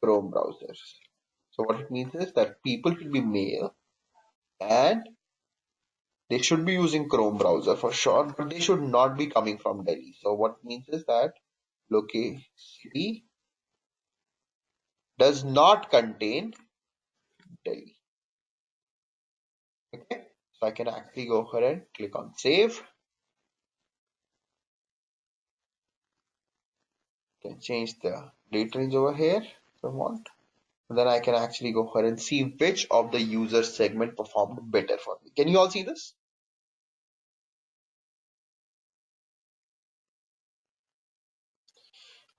Chrome browsers. So what it means is that people should be male and they should be using Chrome browser for sure, but they should not be coming from Delhi. So what it means is that locality city does not contain Delhi. Okay, so I can actually go ahead and click on save. Can change the date range over here if I want. And then I can actually go ahead and see which of the user segment performed better for me. Can you all see this?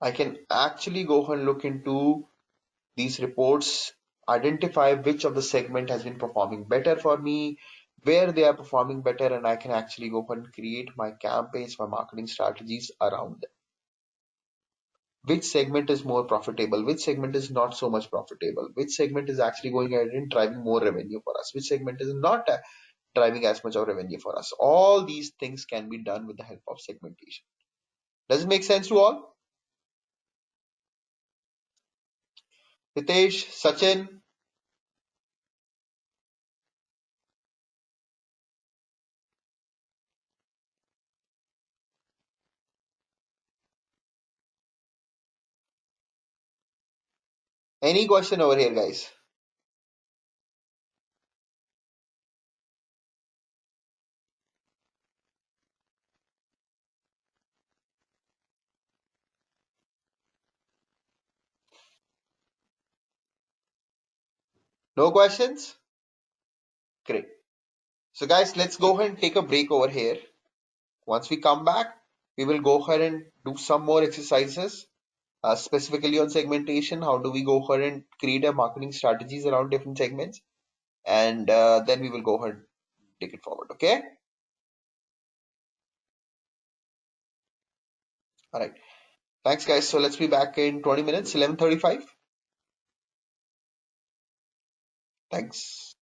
I can actually go ahead and look into these reports, identify which of the segment has been performing better for me, where they are performing better, and I can actually go ahead and create my campaigns, my marketing strategies around them. Which segment is more profitable, which segment is not so much profitable, which segment is actually going ahead and driving more revenue for us, which segment is not driving as much of revenue for us. All these things can be done with the help of segmentation. Does it make sense to all? Ritesh, Sachin, any question over here, guys? No questions? Great. So guys, let's go ahead and take a break over here. Once we come back, we will go ahead and do some more exercises, specifically on segmentation. How do we go ahead and create a marketing strategies around different segments? And then we will go ahead and take it forward. Okay. All right. Thanks, guys. So let's be back in 20 minutes, 11:35. Thanks.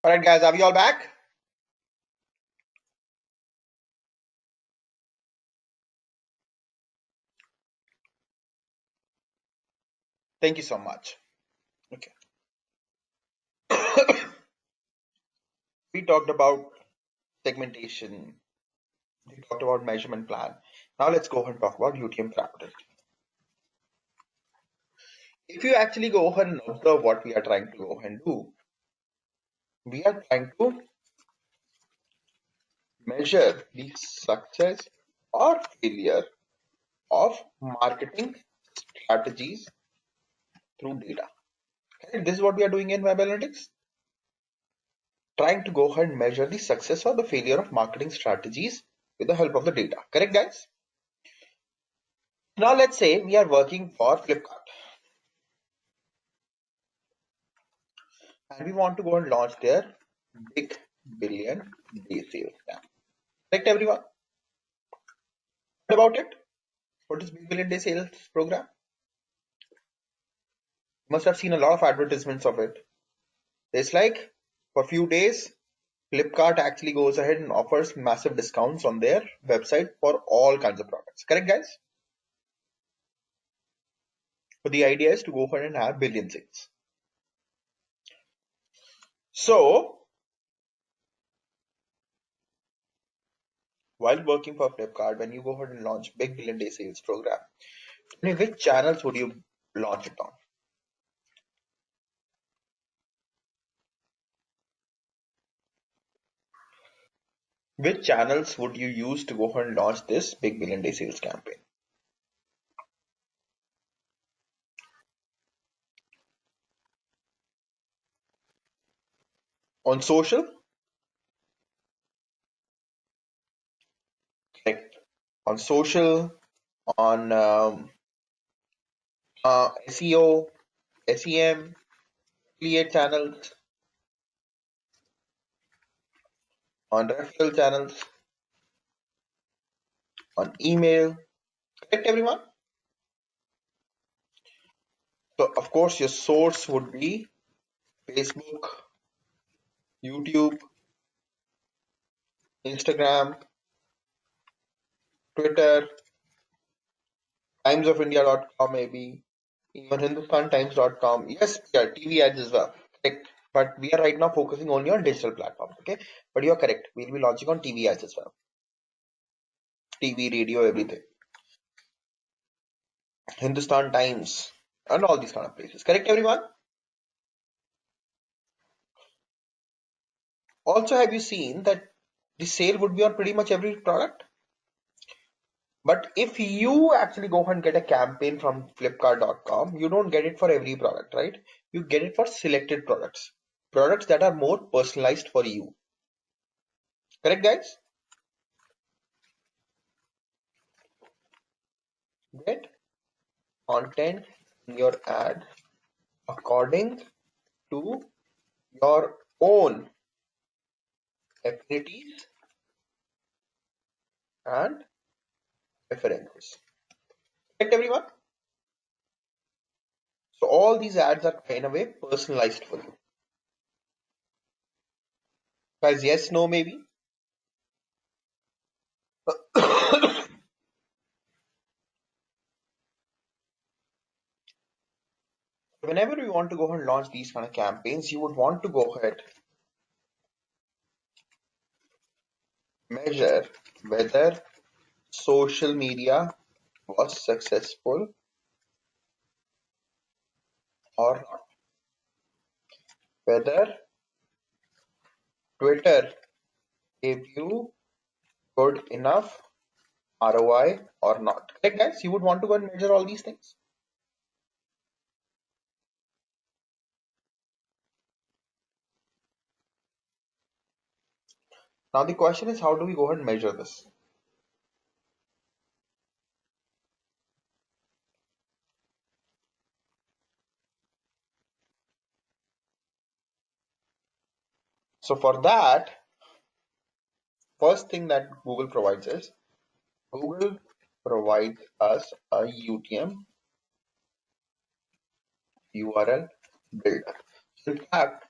All right, guys, are we all back? Thank you so much. Okay. We talked about segmentation. We talked about measurement plan. Now let's go ahead and talk about UTM parameters. If you actually go ahead and observe what we are trying to go ahead and do, we are trying to measure the success or failure of marketing strategies through data. Okay, this is what we are doing in web analytics. Trying to go ahead and measure the success or the failure of marketing strategies with the help of the data. Correct, guys? Now let's say we are working for Flipkart and we want to go and launch their big billion day sales plan. Correct, everyone? What about it? What is big billion day sales program? You must have seen a lot of advertisements of it. It's like for a few days, Flipkart actually goes ahead and offers massive discounts on their website for all kinds of products. Correct, guys? So the idea is to go ahead and have billion sales. So while working for Flipkart, when you go ahead and launch big billion day sales program, which channels would you launch it on? Which channels would you use to go ahead and launch this big billion day sales campaign? On social, like on social, on SEO, SEM, affiliate channels, on referral channels, on email. Correct, everyone? So, of course, your source would be Facebook, YouTube, Instagram, Twitter, timesofindia.com, maybe even hindustantimes.com. Yes, yeah, TV ads as well. Correct. But we are right now focusing only on digital platforms. Okay. But you're correct. We'll be launching on TV ads as well. TV, radio, everything. Hindustan Times and all these kind of places. Correct, everyone? Also, have you seen that the sale would be on pretty much every product? But if you actually go and get a campaign from flipkart.com, you don't get it for every product, right? You get it for selected products. Products that are more personalized for you. Correct, guys? Get content in your ad according to your own affinities and preferences. Correct, everyone? So all these ads are in a way personalized for you. Guys, yes, no, maybe? Whenever you want to go and launch these kind of campaigns, you would want to go ahead, measure whether social media was successful or not, whether Twitter gave you good enough ROI or not. Correct, guys? You would want to go and measure all these things. Now the question is, how do we go ahead and measure this? So for that, first thing that Google provides is Google provides us a UTM URL builder. In fact,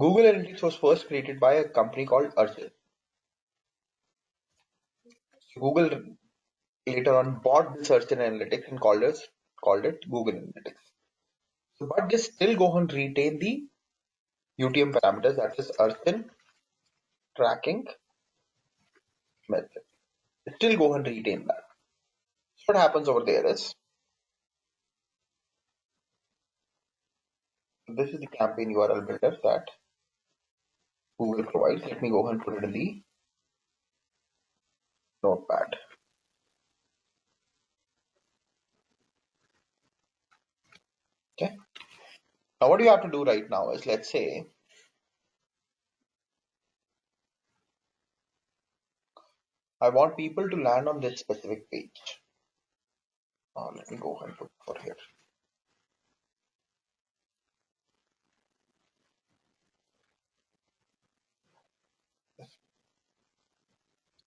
Google Analytics was first created by a company called Urchin. Google later on bought this search analytics and called it Google Analytics. So, but they still go and retain the UTM parameters, that is Urchin tracking method. They still go and retain that. So what happens over there is this is the campaign URL builder that Google provides. Let me go and put it in the notepad. Okay. Now what you have to do right now is, let's say I want people to land on this specific page. Let me go and put for here.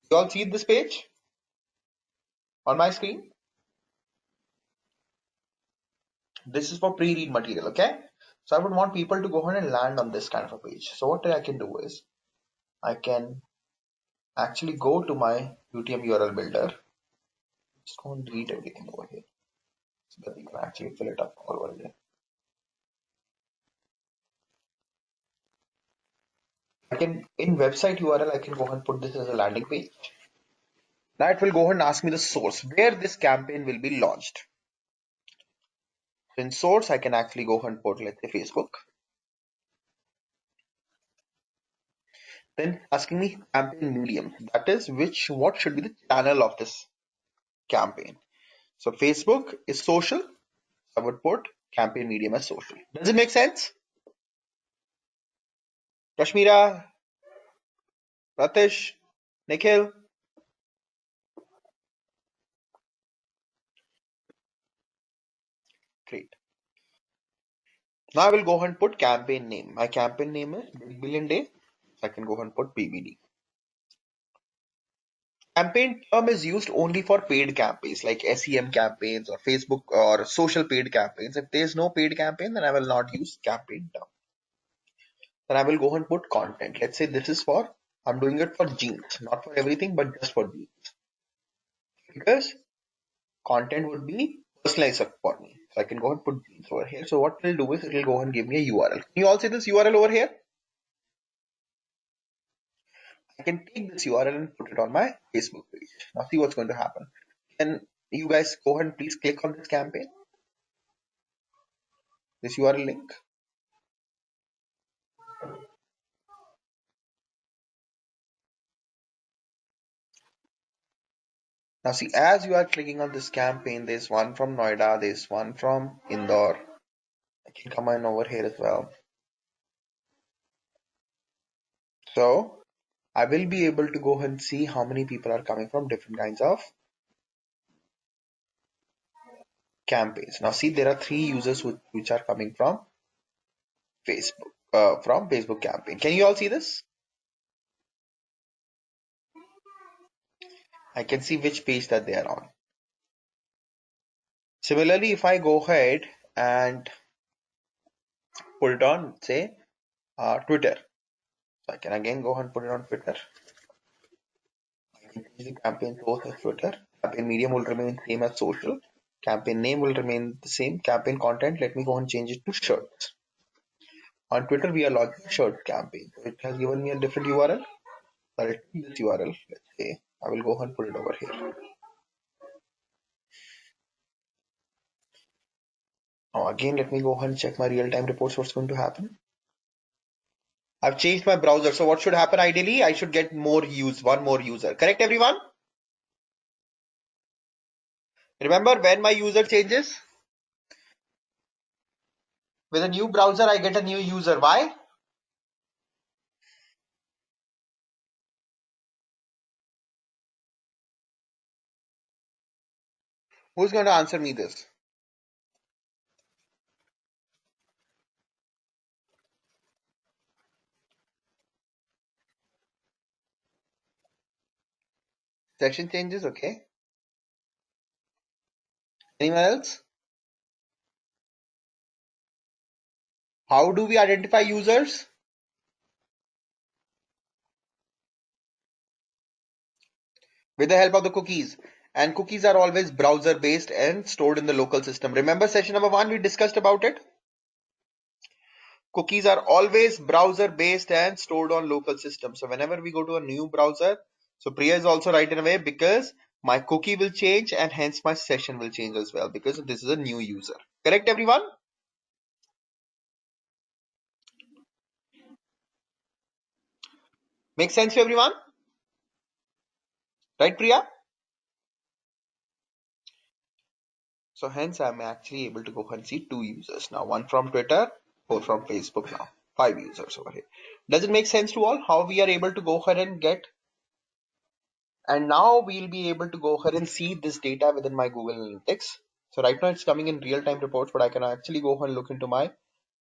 You all see this page on my screen? This is for pre-read material, okay? So I would want people to go ahead and land on this kind of a page. So what I can do is I can actually go to my UTM URL builder. Just go and delete everything over here so that you can actually fill it up all over again. I can, in website URL, I can go and put this as a landing page. Now it will go ahead and ask me the source where this campaign will be launched. In source, I can actually go ahead and put, let's say, Facebook. Then asking me campaign medium, that is what should be the channel of this campaign. So Facebook is social. I would put campaign medium as social. Does it make sense? Kashmira, Ratish, Nikhil. Great. Now I will go ahead and put campaign name. My campaign name is Big Billion Day. So I can go ahead and put BBD. Campaign term is used only for paid campaigns like SEM campaigns or Facebook or social paid campaigns. If there is no paid campaign, then I will not use campaign term. Then I will go and put content. Let's say this is for, I'm doing it for jeans, not for everything, but just for jeans. Because content would be personalized for me. So I can go and put jeans over here. So what it will do is it will go and give me a URL. Can you all see this URL over here? I can take this URL and put it on my Facebook page. Now see what's going to happen. Can you guys go ahead and please click on this campaign, this URL link. Now see, as you are clicking on this campaign, there's one from Noida, there's one from Indore. I can come in over here as well. So I will be able to go ahead and see how many people are coming from different kinds of campaigns. Now see, there are 3 users which are coming from Facebook campaign. Can you all see this? I can see which page that they are on. Similarly, if I go ahead and put it on, say, Twitter. So I can again go ahead and put it on Twitter. I can change the campaign source as Twitter. Campaign medium will remain same as social. Campaign name will remain the same. Campaign content, let me go and change it to shirts. On Twitter, we are launching a shirt campaign. So it has given me a different URL. I'll take this URL. Let's say I will go ahead and put it over here. Now again, let me go ahead and check my real-time reports. What's going to happen? I've changed my browser. So what should happen ideally? I should get one more user. Correct, everyone? Remember when my user changes? With a new browser, I get a new user. Why? Who's going to answer me this? Section changes, okay. Anyone else? How do we identify users? with the help of the cookies. And cookies are always browser based and stored in the local system. Remember session number 1 we discussed about it? Cookies are always browser based and stored on local systems. So whenever we go to a new browser, so Priya is also right in a way because my cookie will change and hence my session will change as well because this is a new user. Correct everyone? Make sense to everyone? Right Priya? So hence I'm actually able to go ahead and see 2 users now. One from Twitter, 4 from Facebook now. 5 users over here. Does it make sense to all how we are able to go ahead and get, and now we'll be able to go ahead and see this data within my Google Analytics. So right now it's coming in real-time reports, but I can actually go ahead and look into my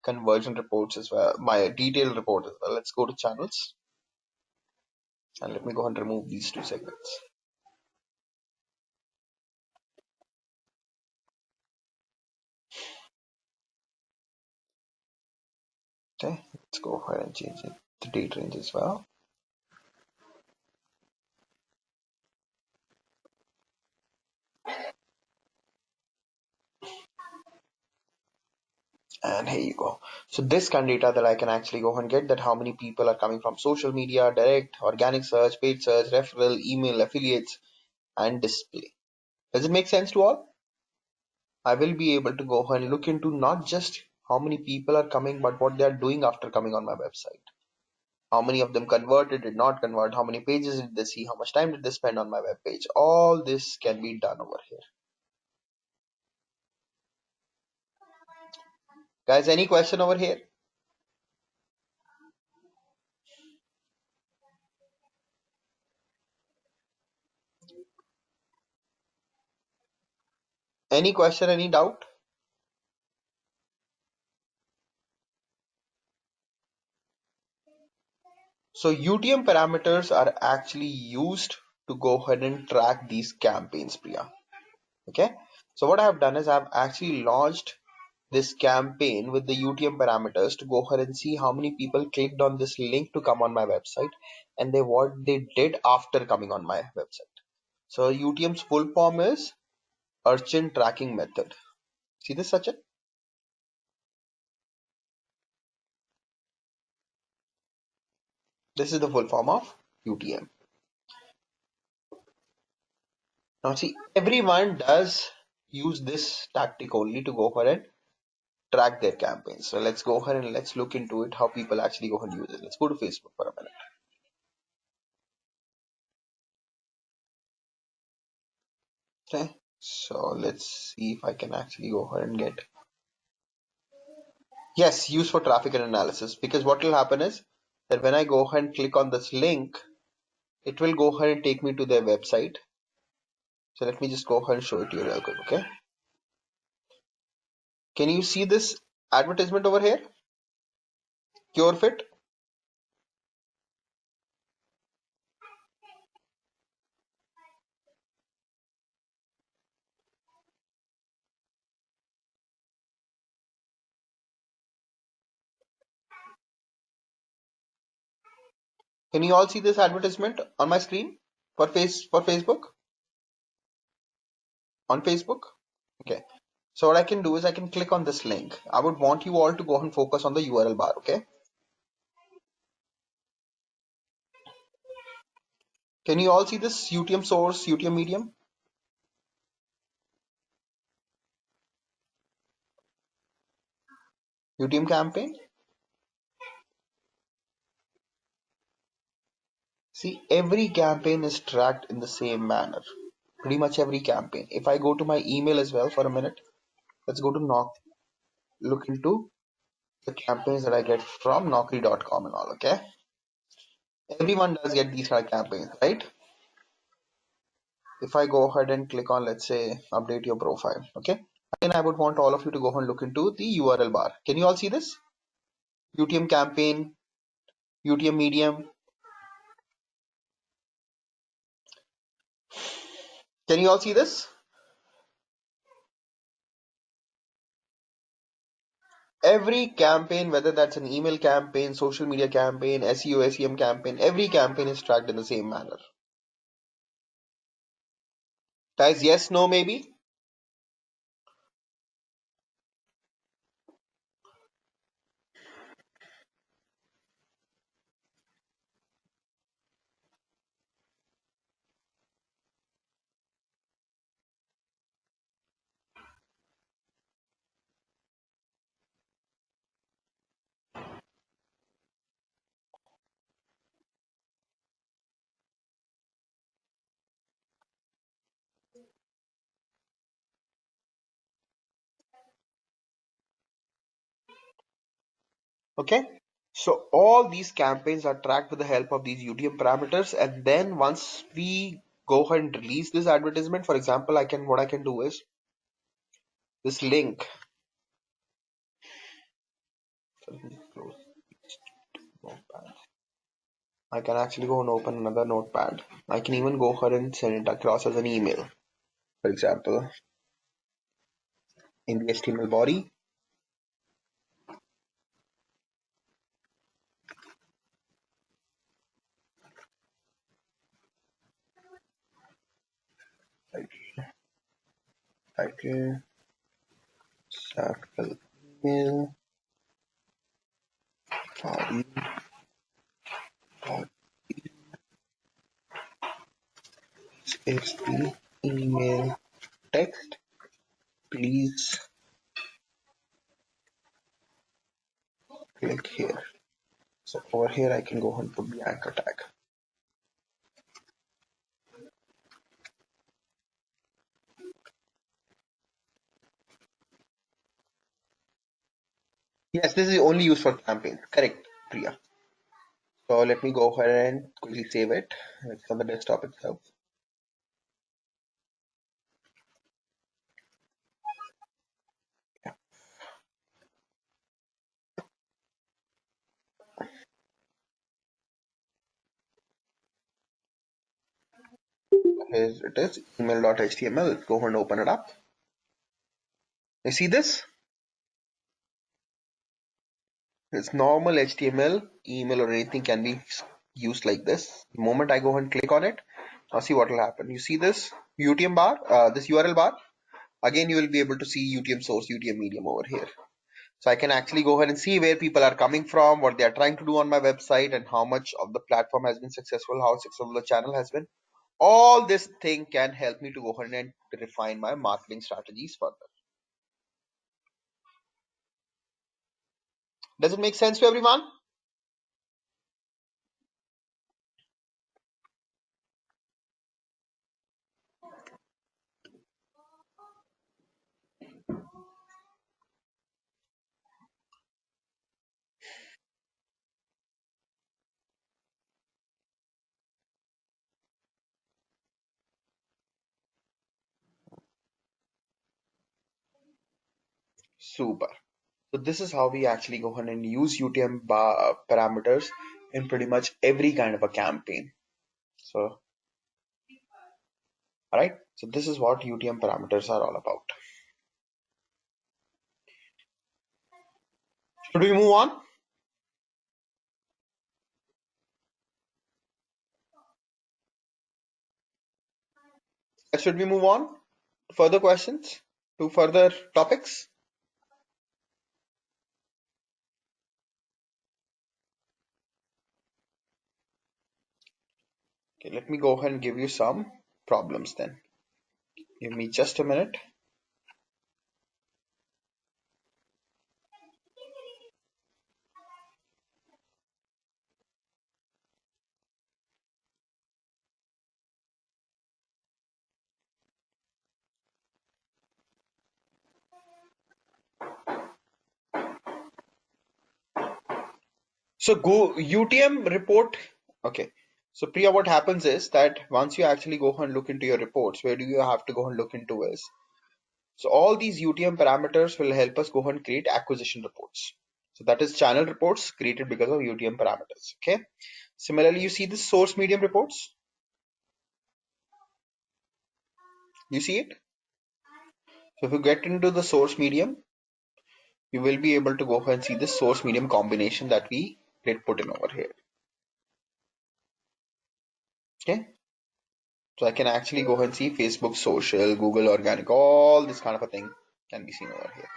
conversion reports as well, my detailed report as well. Let's go to channels and let me go ahead and remove these 2 segments. Okay, let's go ahead and change it, the date range as well. And here you go. So this kind of data that I can actually go and get, that how many people are coming from social media, direct, organic search, paid search, referral, email, affiliates, and display. Does it make sense to all? I will be able to go ahead and look into not just how many people are coming, but what they are doing after coming on my website. How many of them converted, did not convert, how many pages did they see, how much time did they spend on my web page. All this can be done over here. Guys, any question over here? Any question, any doubt? So UTM parameters are actually used to go ahead and track these campaigns, Priya. Okay. So what I have done is I've actually launched this campaign with the UTM parameters to go ahead and see how many people clicked on this link to come on my website and what they did after coming on my website. So UTM's full form is Urchin Tracking Method. See this, Sachin? This is the full form of UTM. Now see, everyone does use this tactic only to go ahead and track their campaigns. So let's go ahead and let's look into it, how people actually go ahead and use it. Let's go to Facebook for a minute. Okay, so let's see if I can actually go ahead and get, yes, use for traffic and analysis, because what will happen is that when I go ahead and click on this link, it will go ahead and take me to their website. So let me just go ahead and show it to you real quick. Okay, can you see this advertisement over here? CureFit. Can you all see this advertisement on my screen for Facebook? On Facebook? Okay. So what I can do is I can click on this link. I would want you all to go and focus on the URL bar. Okay. Can you all see this UTM source, UTM medium, UTM campaign? See, every campaign is tracked in the same manner. Pretty much every campaign. If I go to my email as well for a minute, let's go to look into the campaigns that I get from Naukri.com and all. Okay. Everyone does get these kind of campaigns, right? If I go ahead and click on, let's say, update your profile. Okay. Again, I would want all of you to go ahead and look into the URL bar. Can you all see this? UTM campaign, UTM medium. Can you all see this? Every campaign, whether that's an email campaign, social media campaign, SEO, SEM campaign, every campaign is tracked in the same manner. Guys, yes, no, maybe? Okay. So all these campaigns are tracked with the help of these UTM parameters, and then once we go ahead and release this advertisement, for example, what I can do is this link. I can actually go and open another notepad. I can even go ahead and send it across as an email. For example, in the HTML body, title, sample email, body, body is the email text. Please click here. So over here, I can go ahead and put the anchor tag. Yes, this is only used for campaign. Correct, Priya. So let me go ahead and quickly save it. It's on the desktop itself. Here it is, email.html. Let's go ahead and open it up. You see this? It's normal HTML, email or anything can be used like this. The moment I go ahead and click on it, now see what will happen. You see this UTM bar, this URL bar. Again, you will be able to see UTM source, UTM medium over here. So I can actually go ahead and see where people are coming from, what they are trying to do on my website, and how much of the platform has been successful, how successful the channel has been. All this thing can help me to go ahead and refine my marketing strategies further. Does it make sense to everyone? Super. So this is how we actually go ahead and use UTM parameters in pretty much every kind of a campaign. So, all right. So this is what UTM parameters are all about. Should we move on? Should we move on? Further questions? To further topics? Okay, let me go ahead and give you some problems then. Give me just a minute. So go UTM report. Okay. So Priya, what happens is that once you actually go and look into your reports, where do you have to go and look into is, so all these UTM parameters will help us go and create acquisition reports. So that is channel reports created because of UTM parameters. Okay. Similarly, you see the source medium reports. You see it? So if you get into the source medium, you will be able to go ahead and see the source medium combination that we did put in over here. Okay. So I can actually go ahead and see Facebook social, Google organic, all this kind of a thing can be seen over here.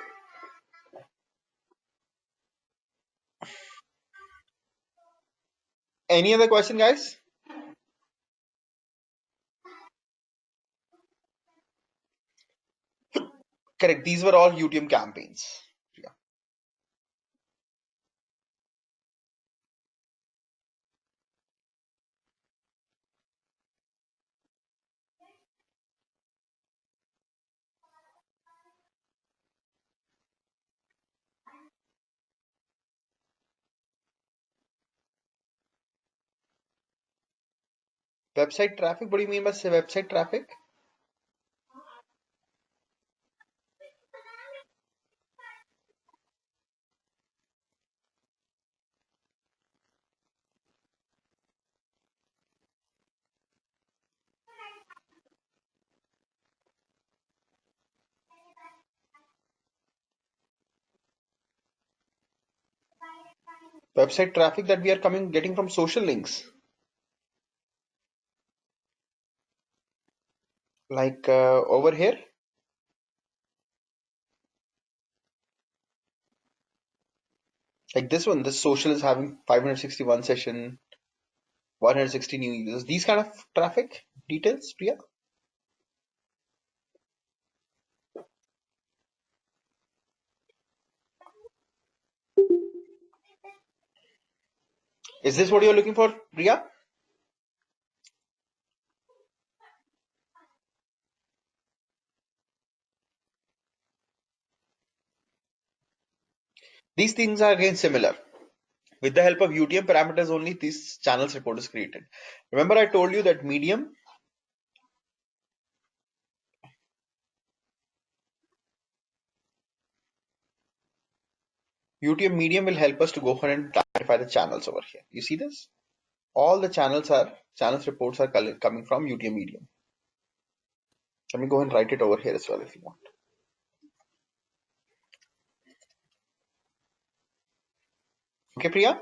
Any other question, guys? Correct. These were all UTM campaigns. Yeah. Website traffic. What do you mean by website traffic? Website traffic that we are getting from social links. Like over here. Like this one. This social is having 561 session, 160 new users. These kind of traffic details, Priya. Is this what you're looking for, Priya? These things are again similar. With the help of UTM parameters only, this channels report is created. Remember I told you that UTM medium will help us to go ahead and clarify the channels over here. You see this? All the channels reports are coming from UTM medium. Let me go ahead and write it over here as well if you want. Okay, Priya?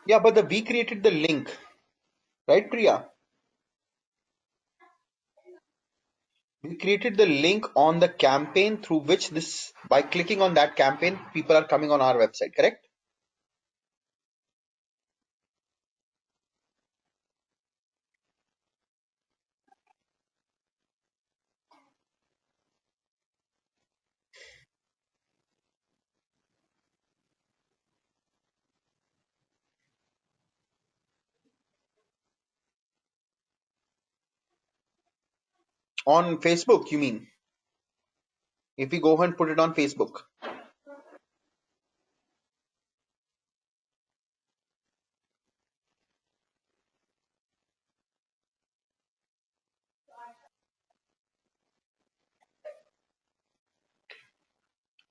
Yeah, but we created the link, right, Priya? We created the link on the campaign through which this, by clicking on that campaign, people are coming on our website, correct? On Facebook, you mean? If we go ahead and put it on Facebook.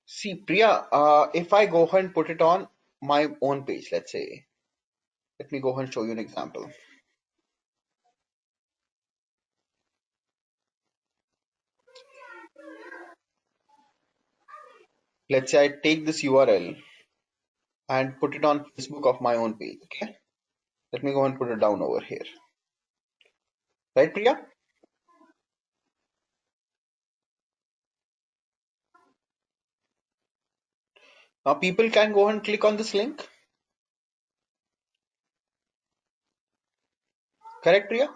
See, Priya, if I go ahead and put it on my own page, let's say, let me go ahead and show you an example. Let's say I take this URL and put it on Facebook of my own page. Okay. Let me go and put it down over here. Right, Priya? Now people can go and click on this link. Correct, Priya?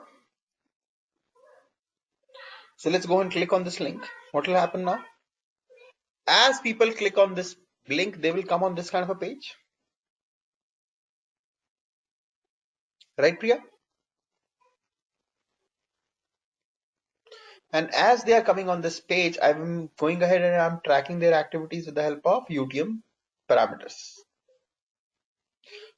So let's go and click on this link. What will happen now? As people click on this link, they will come on this kind of a page. Right, Priya? And as they are coming on this page, I'm going ahead and I'm tracking their activities with the help of UTM parameters.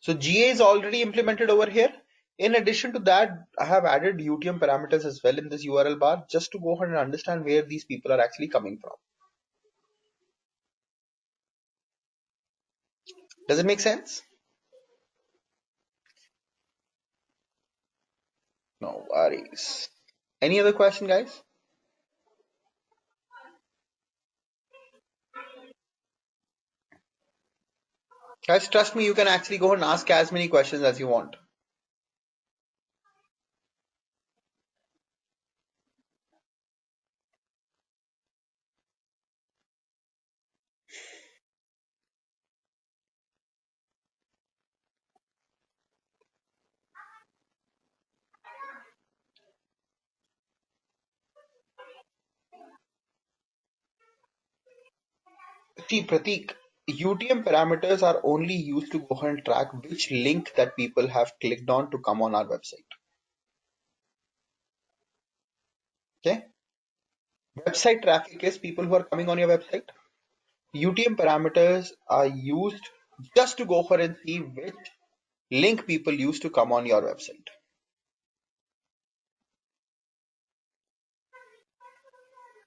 So GA is already implemented over here. In addition to that, I have added UTM parameters as well in this URL bar just to go ahead and understand where these people are actually coming from. Does it make sense? No worries. Any other question, guys? Guys, trust me, you can actually go and ask as many questions as you want. See, Pratik, UTM parameters are only used to go ahead and track which link that people have clicked on to come on our website. Okay? Website traffic is people who are coming on your website. UTM parameters are used just to go ahead and see which link people use to come on your website.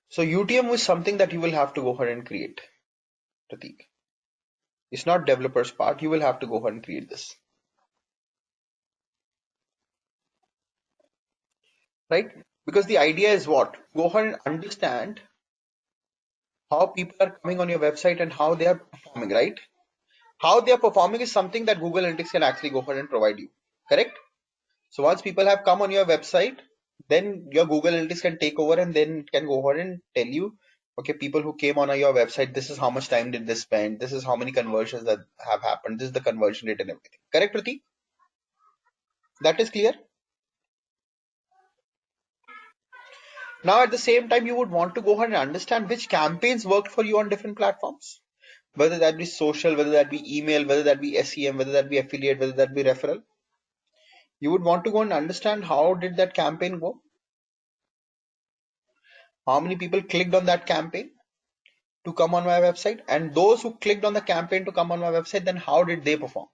So UTM is something that you will have to go ahead and create, Pratik. It's not developer's part. You will have to go ahead and create this, right? Because the idea is what? Go ahead and understand how people are coming on your website and how they are performing, right? How they are performing is something that Google Analytics can actually go ahead and provide you, correct? So once people have come on your website, then your Google Analytics can take over and then it can go ahead and tell you, okay, people who came on your website, this is how much time did they spend, this is how many conversions that have happened, this is the conversion rate and everything. Correct, Pratik? That is clear. Now, at the same time, you would want to go ahead and understand which campaigns worked for you on different platforms, whether that be social, whether that be email, whether that be SEM, whether that be affiliate, whether that be referral. You would want to go and understand how did that campaign go, how many people clicked on that campaign to come on my website, and those who clicked on the campaign to come on my website, then how did they perform?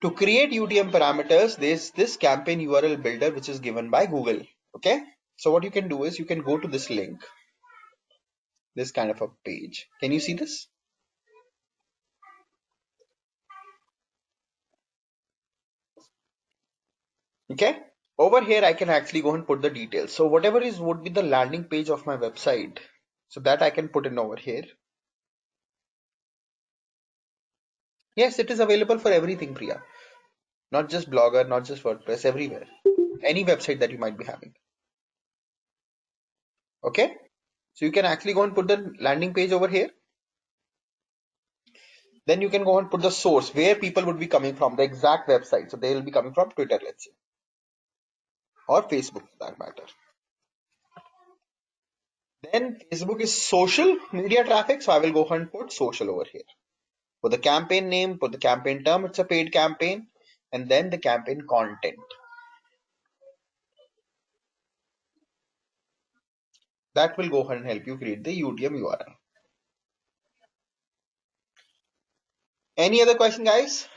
To create UTM parameters, there's this campaign URL builder which is given by Google. Okay, so what you can do is you can go to this link, this kind of a page. Can you see this? Okay, over here I can actually go and put the details. So whatever is would be the landing page of my website, so that I can put in over here. Yes, it is available for everything, Priya. Not just Blogger, not just WordPress, everywhere. Any website that you might be having. Okay, so you can actually go and put the landing page over here. Then you can go and put the source where people would be coming from, the exact website. So they will be coming from Twitter, let's say, or Facebook for that matter. Then Facebook is social media traffic. So I will go ahead and put social over here. Put the campaign name, put the campaign term, it's a paid campaign, and then the campaign content. That will go ahead and help you create the UTM URL. Any other question, guys?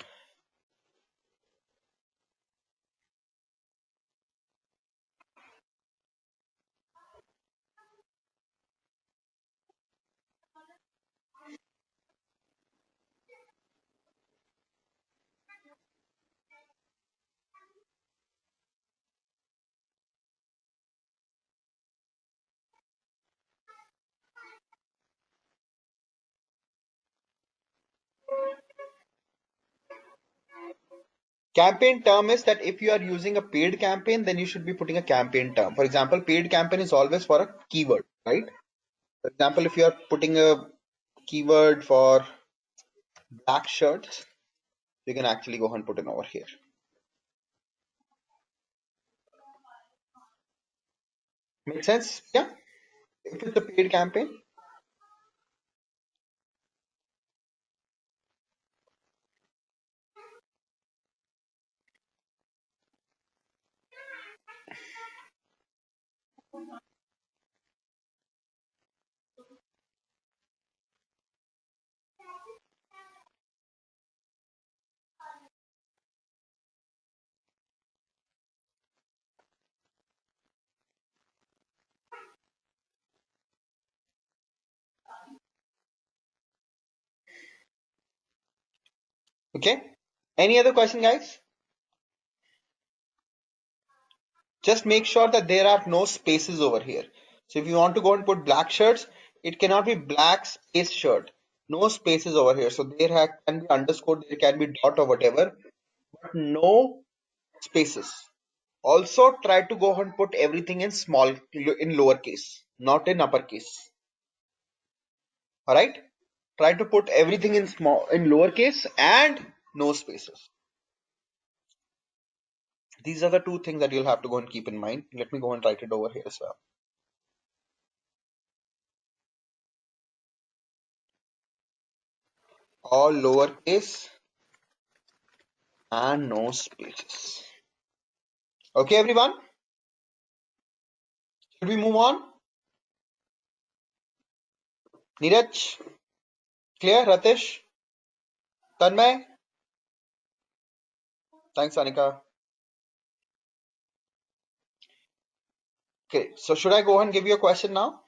Campaign term is that if you are using a paid campaign, then you should be putting a campaign term. For example, paid campaign is always for a keyword, right? For example, if you are putting a keyword for black shirts, you can actually go and put it over here. Make sense? Yeah. If it's a paid campaign, Okay. Any other question, guys? Just make sure that there are no spaces over here. So if you want to go and put black shirts, it cannot be black space shirt. No spaces over here. So there can be underscore, there can be dot or whatever, but no spaces. Also try to go and put everything in small, in lowercase, not in uppercase. All right. Try to put everything in small, in lowercase and no spaces. These are the two things that you'll have to go and keep in mind. Let me go and write it over here as well. All lowercase and no spaces. Okay, everyone. Should we move on? Neeraj, clear? Ratish, Tanmay. Thanks, Anika. Okay, so should I go and give you a question now?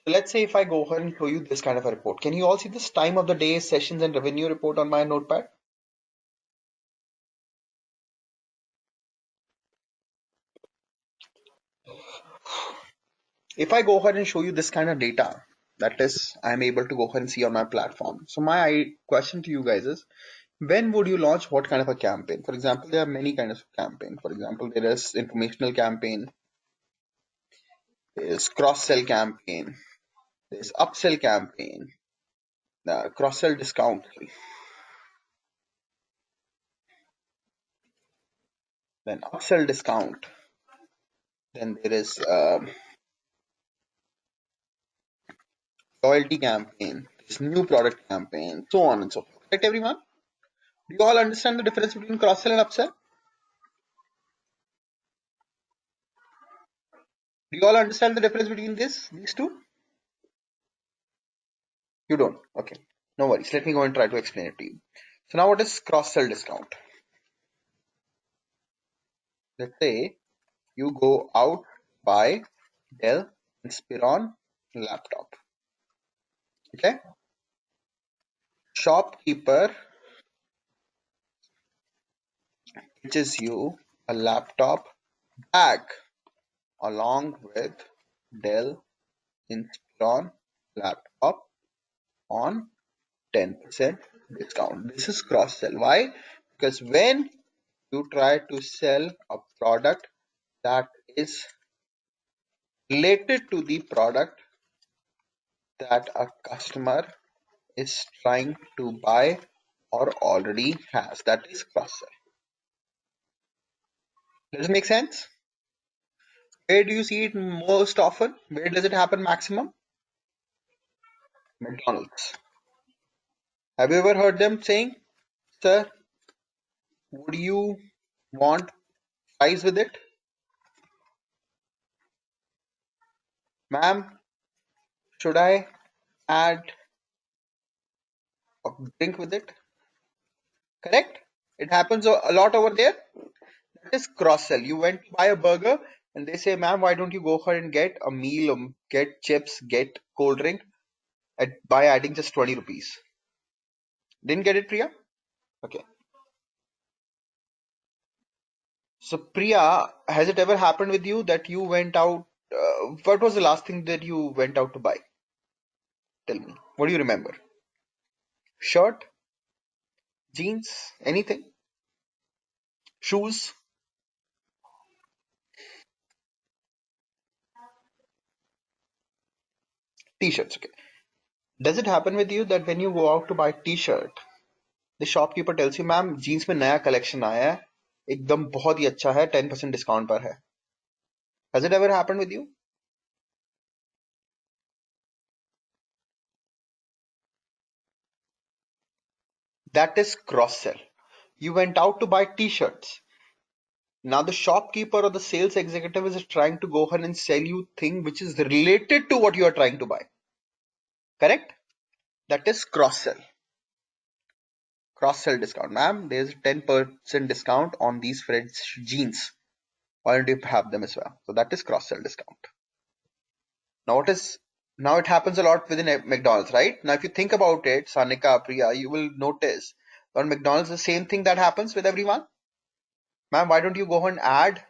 So let's say if I go ahead and show you this kind of a report. Can you all see this time of the day, sessions, and revenue report on my notepad? If I go ahead and show you this kind of data, that is, I'm able to go ahead and see on my platform. So my question to you guys is, when would you launch what kind of a campaign? For example, there are many kinds of campaign. For example, there is informational campaign, there is cross-sell campaign, there is upsell campaign, cross-sell discount, then upsell discount, then there is loyalty campaign, there's new product campaign, so on and so forth. Right, everyone? Do you all understand the difference between cross-sell and upsell? Do you all understand the difference between these two? You don't. Okay. No worries. Let me go and try to explain it to you. So now what is cross-sell discount? Let's say you go out, buy Dell Inspiron laptop. Okay. Shopkeeper pitches you a laptop bag along with Dell Inspiron laptop on 10% discount. This is cross sell. Why? Because when you try to sell a product that is related to the product that a customer is trying to buy or already has, that is cross sell. Does it make sense? Where do you see it most often? Where does it happen maximum? McDonald's. Have you ever heard them saying, sir, would you want fries with it? Ma'am, should I add a drink with it? Correct? It happens a lot over there. That is cross sell. You went to buy a burger and they say, ma'am, why don't you go ahead and get a meal, get chips, get cold drink by adding just 20 rupees. Didn't get it, Priya? Okay. So, Priya, has it ever happened with you that you went out? What was the last thing that you went out to buy? Tell me. What do you remember? Shirt, jeans, anything? Shoes, t-shirts. Okay. Does it happen with you that when you go out to buy t-shirt, the shopkeeper tells you, ma'am jeans में नया collection आया है, एकदम बहुत ही अच्छा है, 10% discount पर है? Has it ever happened with you? That is cross sell. You went out to buy t-shirts. Now the shopkeeper or the sales executive is trying to go ahead and sell you thing which is related to what you are trying to buy. Correct? That is cross sell. Cross sell discount. Ma'am, there's a 10% discount on these Fred's jeans. Why don't you have them as well? So that is cross sell discount. Now what is now it happens a lot within McDonald's, right? Now if you think about it, Sanika, Priya, you will notice on McDonald's the same thing that happens with everyone. Ma'am, why don't you go and add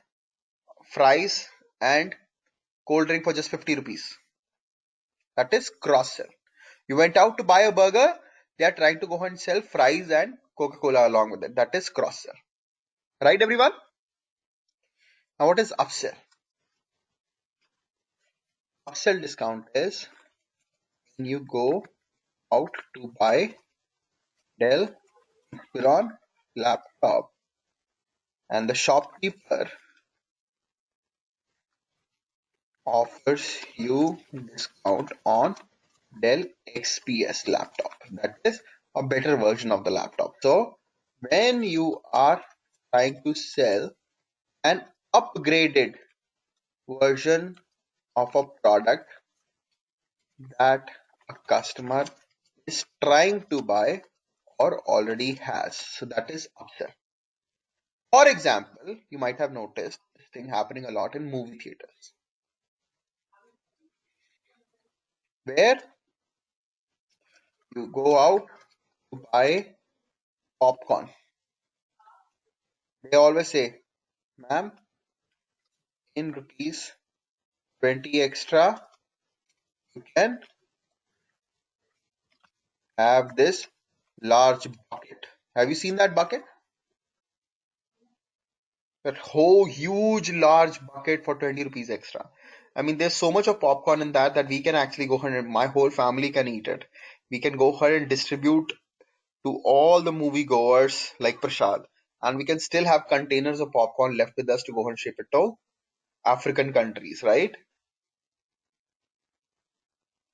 fries and cold drink for just 50 rupees? That is cross sell. You went out to buy a burger, they are trying to go and sell fries and Coca-Cola along with it. That is cross sell. Right, everyone? Now, what is upsell? Upsell discount is when you go out to buy Dell Xeron laptop and the shopkeeper offers you discount on Dell XPS laptop. That is a better version of the laptop. So when you are trying to sell an upgraded version of a product that a customer is trying to buy or already has. So that is upsell. For example, you might have noticed this thing happening a lot in movie theaters where you go out to buy popcorn. They always say, ma'am, in rupees 20 extra, you can have this large bucket. Have you seen that bucket? That whole huge large bucket for 20 rupees extra. I mean, there's so much of popcorn in that that we can actually go ahead and my whole family can eat it. We can go ahead and distribute to all the movie goers like Prashad. And we can still have containers of popcorn left with us to go ahead and ship it to African countries, right?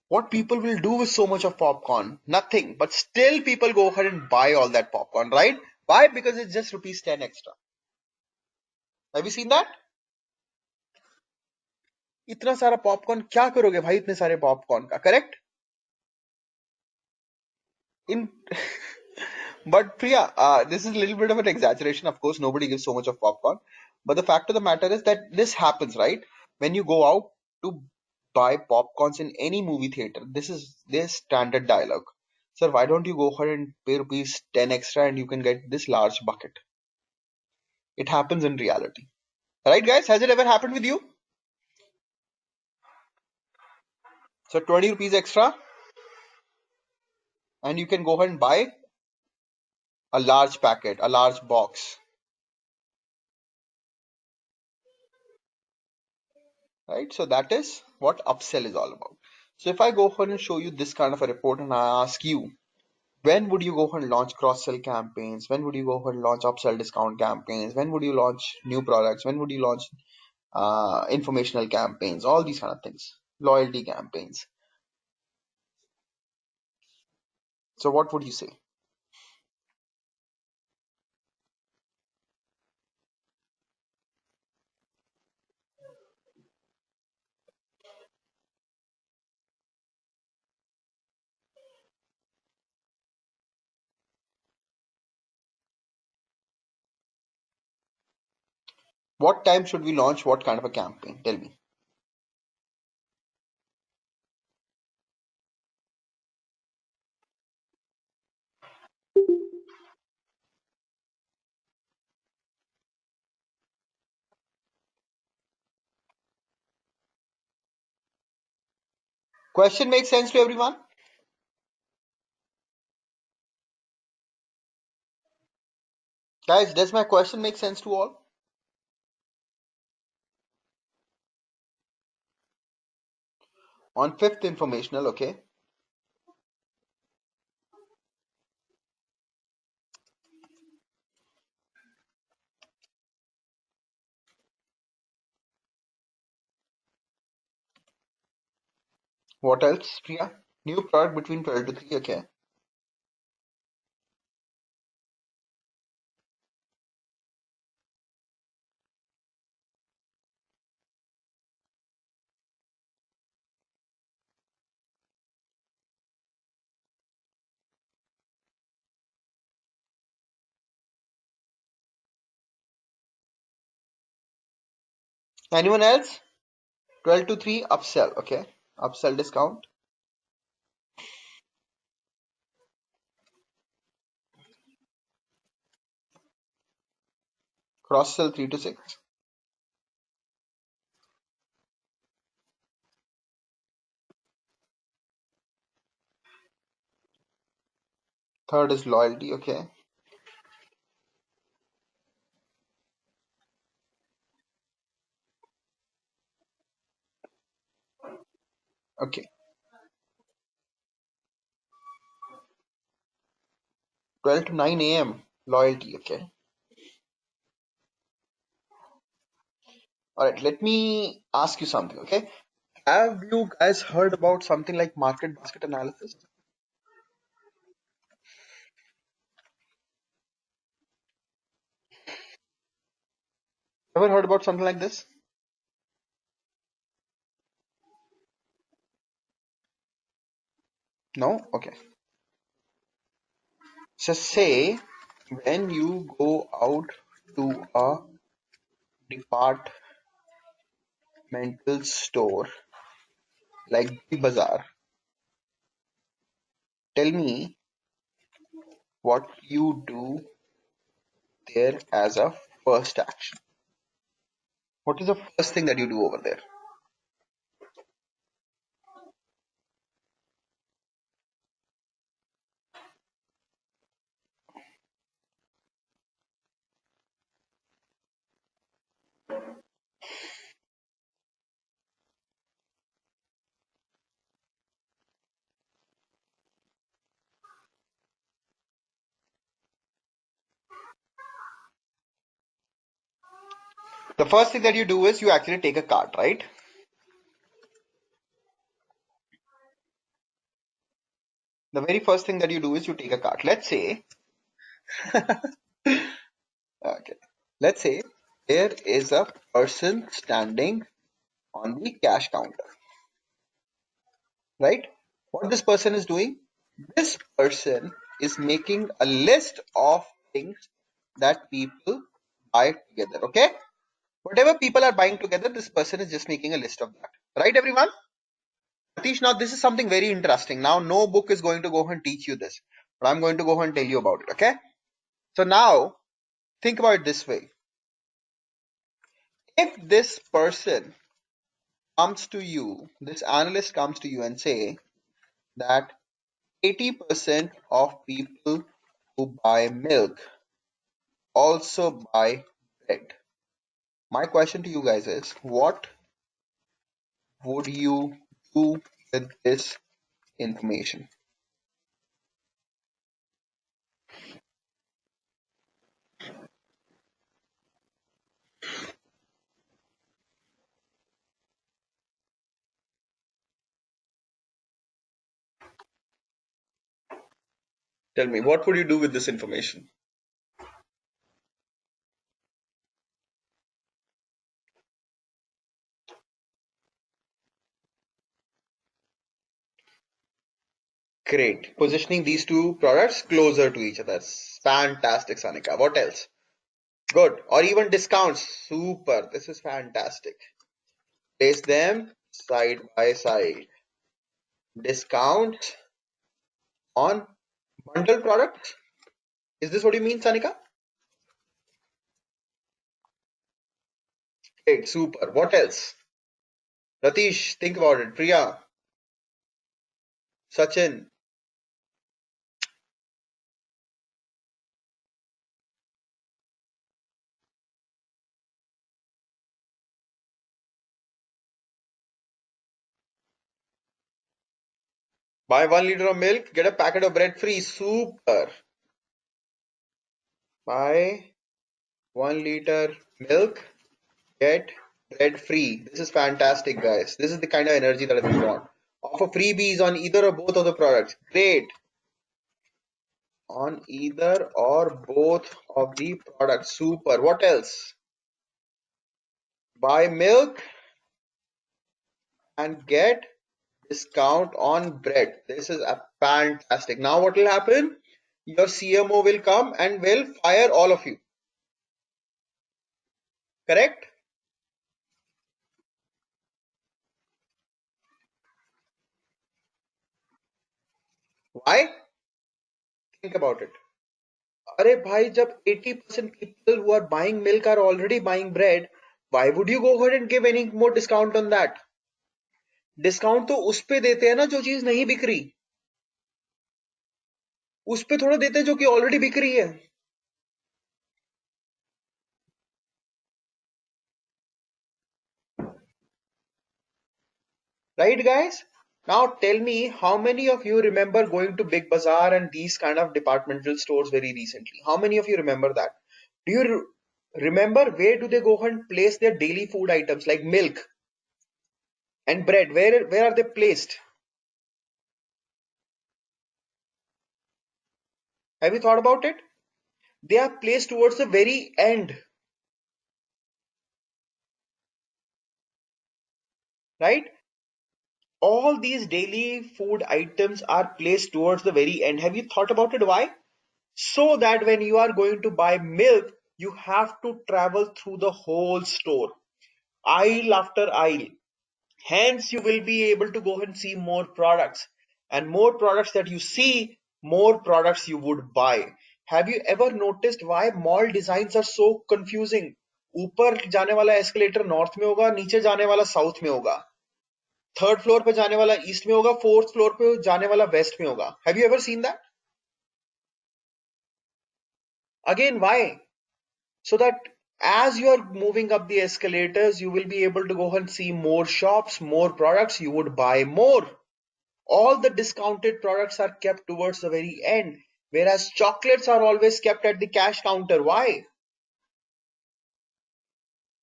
What people will do with so much of popcorn? Nothing. But still people go ahead and buy all that popcorn, right? Why? Because it's just rupees 10 extra. Have you seen that? इतना सारा popcorn क्या करोगे भाई इतने सारे popcorn का correct in but Priya, this is a little bit of an exaggeration. Of course, nobody gives so much of popcorn. But the fact of the matter is that this happens, right? When you go out to buy popcorns in any movie theater, this is their standard dialogue. Sir, why don't you go ahead and pay rupees 10 extra and you can get this large bucket? It happens in reality. Right, guys? Has it ever happened with you? So 20 rupees extra and you can go ahead and buy a large packet, a large box. Right? So that is what upsell is all about. So if I go ahead and show you this kind of a report and I ask you, when would you go ahead and launch cross-sell campaigns? When would you go ahead and launch upsell discount campaigns? When would you launch new products? When would you launch informational campaigns? All these kind of things. Loyalty campaigns. So what would you say? What time should we launch what kind of a campaign? Tell me. Question makes sense to everyone? Guys, does my question make sense to all? On fifth informational, okay. What else, Priya? New product between 12 to 3, okay. Anyone else? 12 to 3 upsell. Okay. Upsell discount. Cross sell 3 to 6. Third is loyalty. Okay. Okay. 12 to 9 a.m. Loyalty. Okay. All right. Let me ask you something. Okay. Have you guys heard about something like market basket analysis? Ever heard about something like this? No? Okay. So say when you go out to a departmental store like the bazaar, tell me what you do there as a first action. What is the first thing that you do over there? The first thing that you do is you actually take a cart, right? The very first thing that you do is you take a cart. Let's say, okay, let's say there is a person standing on the cash counter, right? What this person is doing? This person is making a list of things that people buy together. Okay? Whatever people are buying together, this person is just making a list of that. Right, everyone? Atish, now this is something very interesting. Now, no book is going to go and teach you this, but I'm going to go and tell you about it. Okay? So now, think about it this way. If this person comes to you, this analyst comes to you and say that 80% of people who buy milk also buy bread. My question to you guys is, what would you do with this information? Tell me, what would you do with this information? Great. Positioning these two products closer to each other. Fantastic, Sanika. What else? Good. Or even discounts. Super. This is fantastic. Place them side by side. Discounts on bundle products. Is this what you mean, Sanika? Great. Super. What else? Ratish, think about it. Priya, Sachin, buy 1 liter of milk, get a packet of bread free. Super. Buy 1 liter milk, get bread free. This is fantastic, guys. This is the kind of energy that we want. Offer freebies on either or both of the products. Great. On either or both of the products. Super. What else? Buy milk and get discount on bread. This is a fantastic. Now what will happen? Your CMO will come and will fire all of you. Correct? Why? Think about it. अरे भाई जब 80% people who are buying milk are already buying bread, why would you go ahead and give any more discount on that? Discount तो उस पे देते हैं ना जो चीज नहीं बिक रही, उस पे थोड़ा देते हैं जो कि ऑलरेडी बिक रही है. Right, guys? Now tell me, how many of you remember going to Big Bazaar and these kind of departmental stores very recently? How many of you remember that? Do you remember where do they go and place their daily food items like milk and bread? Where are they placed? Have you thought about it? They are placed towards the very end, right? All these daily food items are placed towards the very end. Have you thought about it? Why? So that when you are going to buy milk, you have to travel through the whole store, aisle after aisle. Hence, you will be able to go and see more products. And more products that you see, more products you would buy. Have you ever noticed why mall designs are so confusing? ऊपर जाने वाला escalator north में होगा, नीचे जाने वाला south में होगा, थर्ड फ्लोर पे जाने वाला ईस्ट में होगा, फोर्थ फ्लोर पे जाने वाला वेस्ट में होगा. Have you ever seen that? Again why? So that as you are moving up the escalators, you will be able to go and see more shops, more products, you would buy more. All the discounted products are kept towards the very end, whereas chocolates are always kept at the cash counter. Why?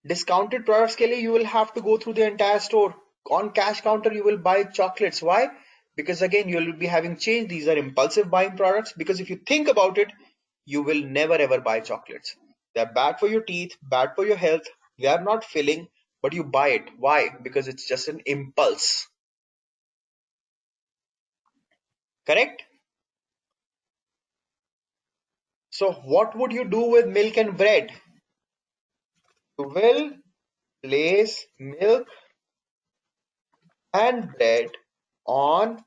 Discounted products ke liye you will have to go through the entire store. On cash counter, you will buy chocolates. Why? Because again, you will be having change. These are impulsive buying products. Because if you think about it, you will never ever buy chocolates. They're bad for your teeth, bad for your health. They are not filling, but you buy it. Why? Because it's just an impulse. Correct? So, what would you do with milk and bread? You will place milk and bread on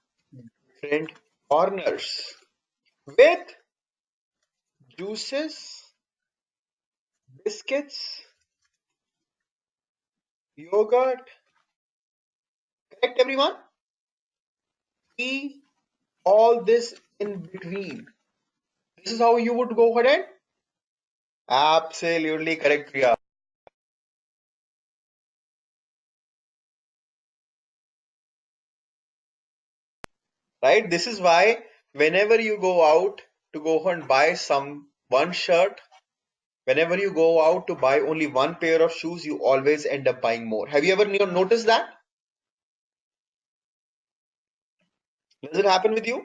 different corners with juices, biscuits, yogurt. Correct, everyone? See all this in between. This is how you would go ahead and absolutely correct, Priya. Right? This is why whenever you go out to go and buy some one shirt, whenever you go out to buy only one pair of shoes, you always end up buying more. Have you ever noticed that? Does it happen with you?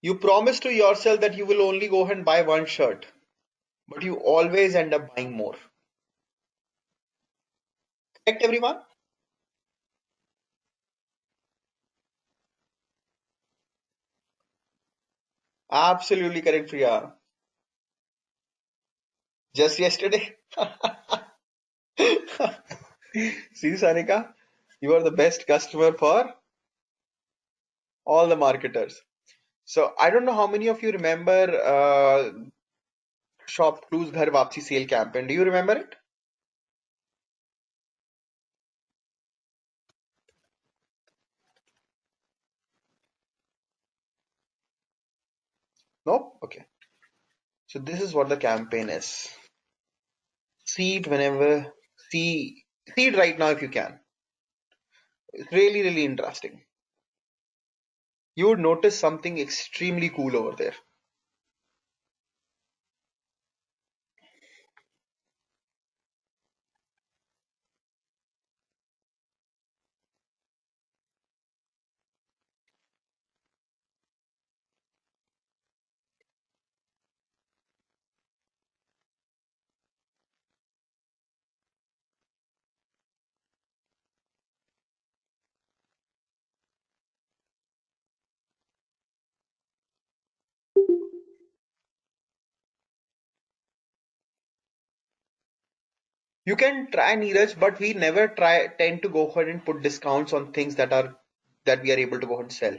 You promise to yourself that you will only go and buy one shirt, but you always end up buying more. Correct, everyone? Absolutely correct, Priya. Just yesterday. See, Sanika, you are the best customer for all the marketers. So I don't know how many of you remember Shop Clues Ghar Wapsi sale campaign. Do you remember it? Nope. Okay. So this is what the campaign is. See it whenever see it right now if you can. It's really, really interesting. You would notice something extremely cool over there. You can try, Neeraj, but we never tend to go ahead and put discounts on things that we are able to go ahead and sell.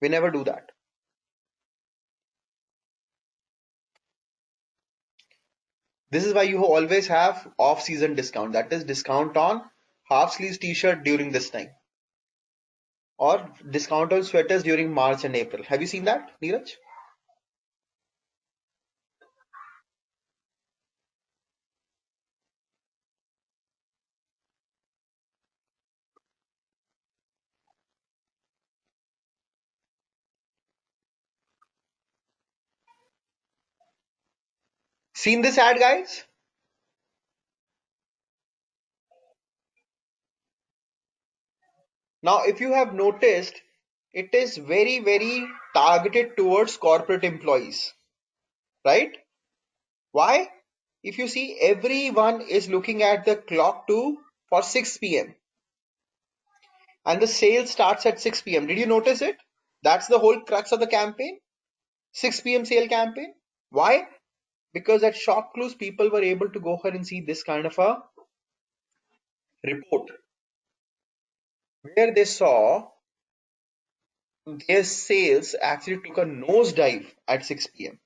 We never do that. This is why you always have off-season discount. That is discount on half sleeves t-shirt during this time, or discount on sweaters during March and April. Have you seen that, Neeraj? Seen this ad, guys? Now, if you have noticed, it is very, very targeted towards corporate employees, right? Why? If you see, everyone is looking at the clock too for 6 p.m. and the sale starts at 6 p.m. Did you notice it? That's the whole crux of the campaign. 6 p.m. sale campaign. Why? Because at Shop Clues, people were able to go ahead and see this kind of a report where they saw their sales actually took a nosedive at 6 p.m.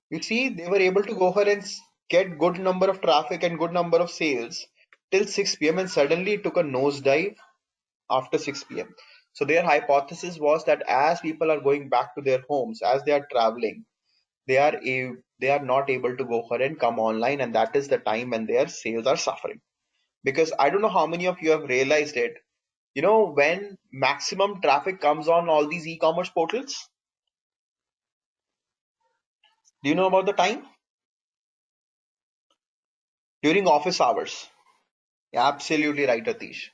You see, they were able to go ahead and get good number of traffic and good number of sales till 6 p.m. and suddenly it took a nosedive after 6 p.m. So their hypothesis was that as people are going back to their homes, as they are traveling, they are not able to go ahead and come online, and that is the time when their sales are suffering. Because I don't know how many of you have realized it. You know, when maximum traffic comes on all these e-commerce portals, do you know about the time? During office hours. Yeah, absolutely right, Atish.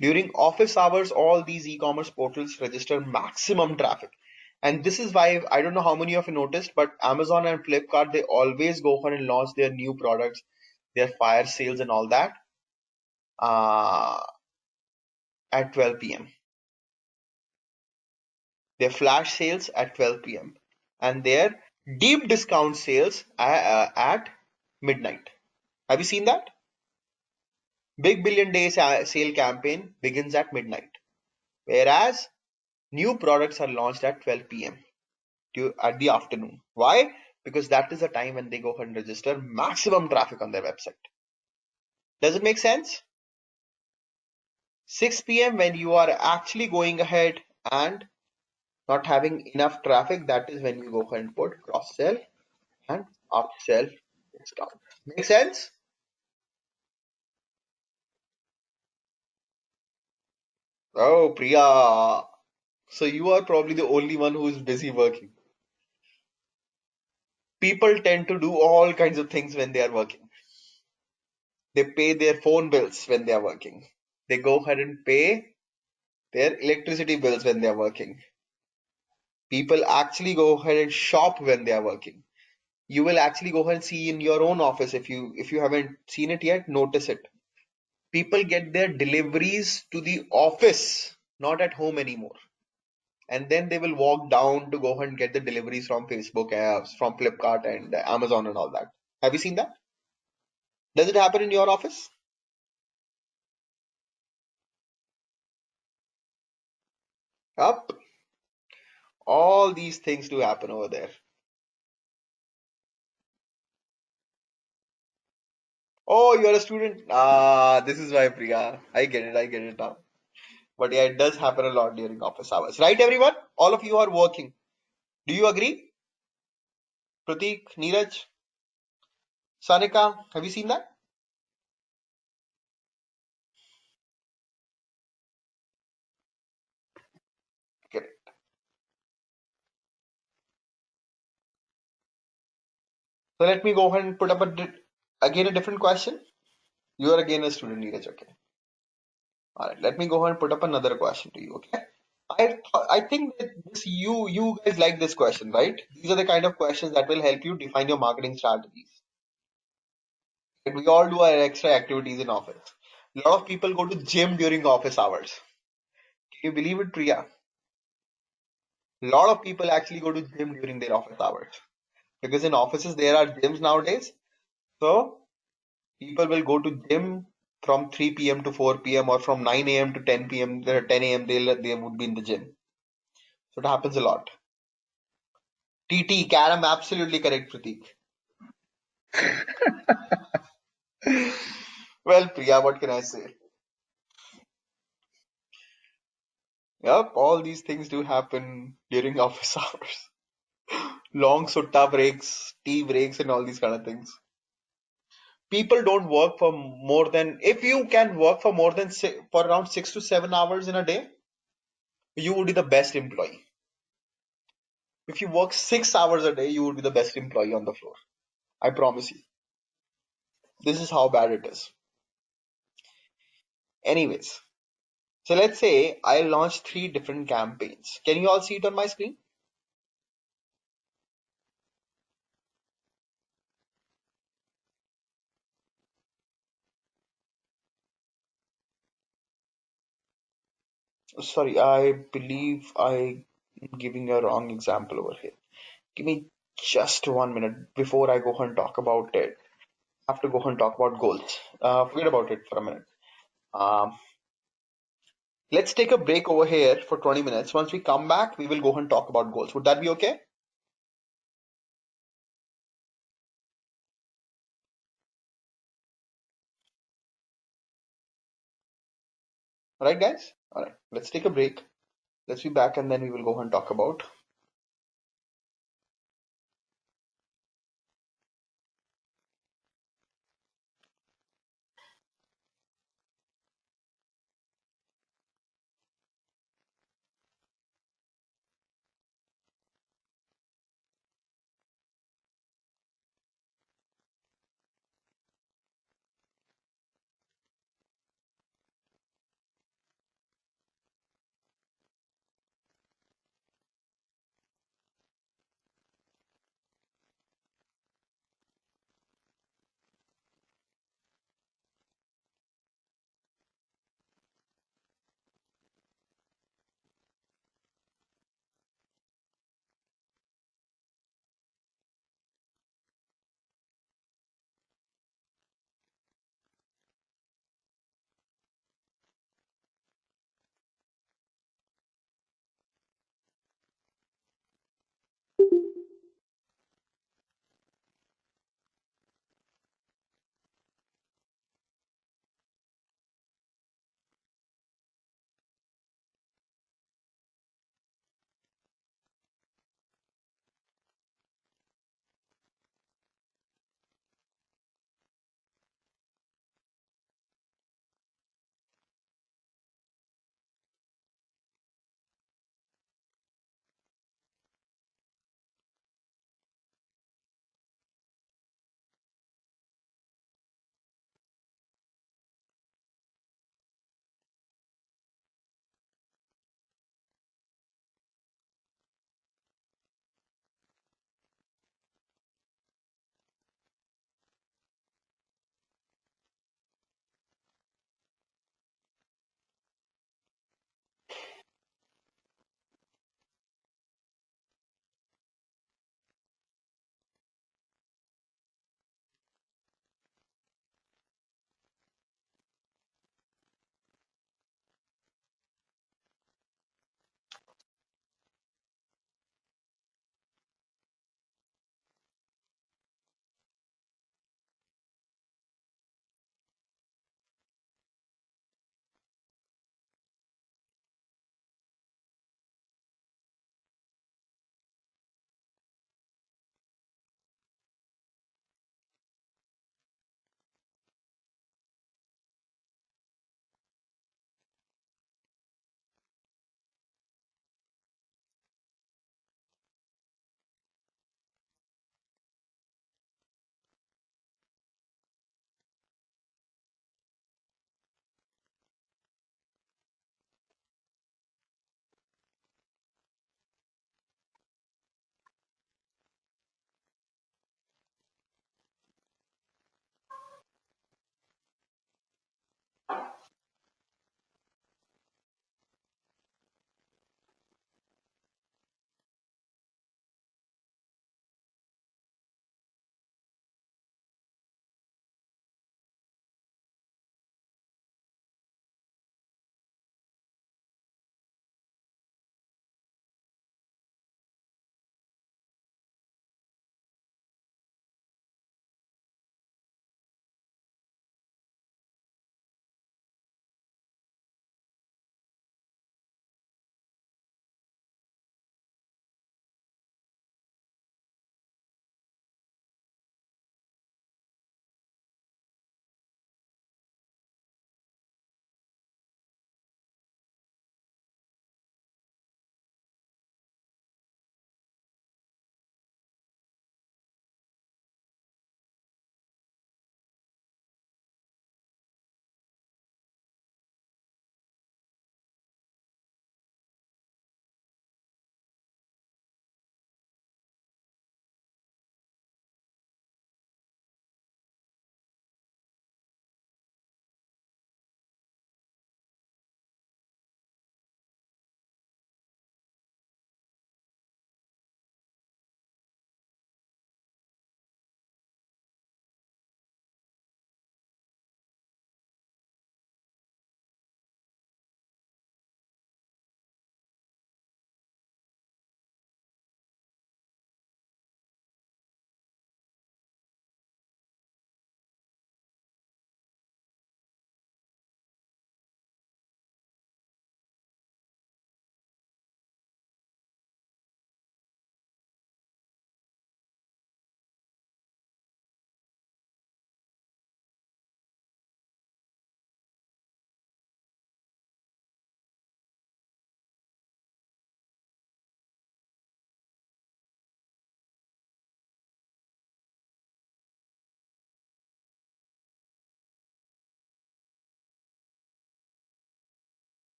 During office hours, all these e-commerce portals register maximum traffic. And this is why I don't know how many of you noticed, but Amazon and Flipkart, they always go ahead and launch their new products, their fire sales and all that uh, at 12 p.m. Their flash sales at 12 p.m. and their deep discount sales at midnight. Have you seen that? Big Billion Days sale campaign begins at midnight, whereas new products are launched at 12 p.m. At the afternoon. Why? Because that is the time when they go ahead and register maximum traffic on their website. Does it make sense? 6 p.m. when you are actually going ahead and not having enough traffic, that is when you go ahead and put cross sell and upsell discount. Make sense? Oh, Priya. So you are probably the only one who is busy working. People tend to do all kinds of things when they are working. They pay their phone bills when they are working. They go ahead and pay their electricity bills when they are working. People actually go ahead and shop when they are working. You will actually go ahead and see in your own office, if you haven't seen it yet, notice it. People get their deliveries to the office, not at home anymore. And then they will walk down to go ahead and get the deliveries from Facebook apps, from Flipkart and Amazon and all that. Have you seen that? Does it happen in your office? Up. All these things do happen over there. Oh, you're a student. Ah, this is why, Priya. I get it. I get it now. But yeah, it does happen a lot during office hours. Right, everyone? All of you are working. Do you agree? Pratik, Neeraj, Sanika, have you seen that? Okay. So let me go ahead and put up again a different question. You are again a student, Neeraj. Okay. All right. Let me go ahead and put up another question to you. Okay. I think that you guys like this question, right? These are the kind of questions that will help you define your marketing strategies. And we all do our extra activities in office. A lot of people go to gym during office hours. Can you believe it, Priya? A lot of people actually go to gym during their office hours because in offices there are gyms nowadays. So people will go to gym from 3 p.m. to 4 p.m. or from 9 a.m. to 10 p.m. 10 a.m. They would be in the gym. So it happens a lot. TT, Karam, absolutely correct, Pratik. Well, Priya, what can I say? Yep, all these things do happen during office hours. Long sutta breaks, tea breaks, and all these kind of things. People don't work for more than, if you can work for more than for around 6 to 7 hours in a day, you would be the best employee. If you work 6 hours a day, you would be the best employee on the floor. I promise you. This is how bad it is. Anyways, so let's say I launch three different campaigns. Can you all see it on my screen? Sorry, I believe I'm giving a wrong example over here. Give me just 1 minute before I go and talk about it. I have to go and talk about goals. Forget about it for a minute. Um, let's take a break over here for 20 minutes. Once we come back, we will go and talk about goals. Would that be okay? All right, guys? All right, let's take a break. Let's be back and then we will go and talk about.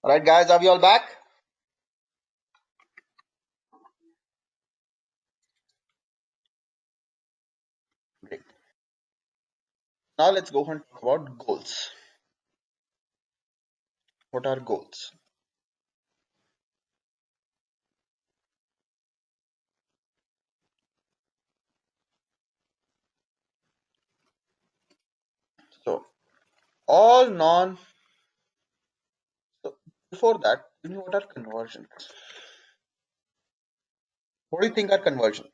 Alright guys, are we all back? Great. Now let's go and talk about goals. What are goals? So all non so before that, tell me what are conversions? What do you think are conversions?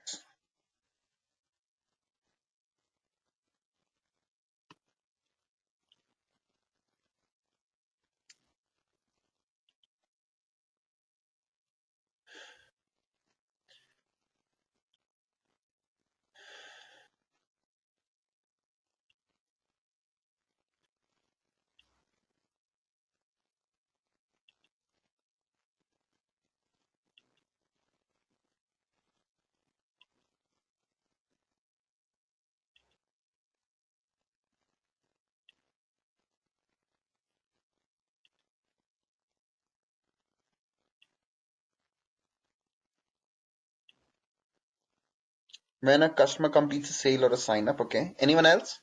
When a customer completes a sale or a sign up, okay. Anyone else?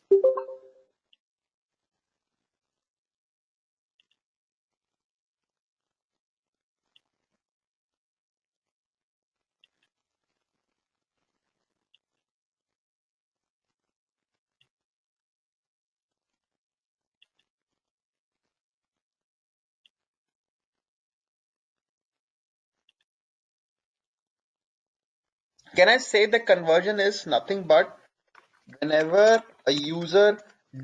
Can I say the conversion is nothing but whenever a user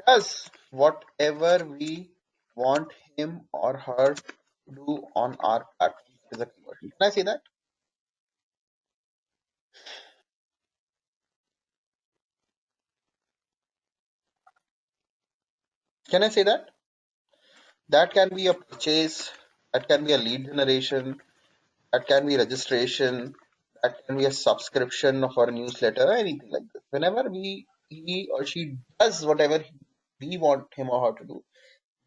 does whatever we want him or her to do on our platform, is a conversion. Can I say that? Can I say that? That can be a purchase, that can be a lead generation, that can be registration, that can be a subscription for a newsletter, anything like this. Whenever he or she does whatever we want him or her to do,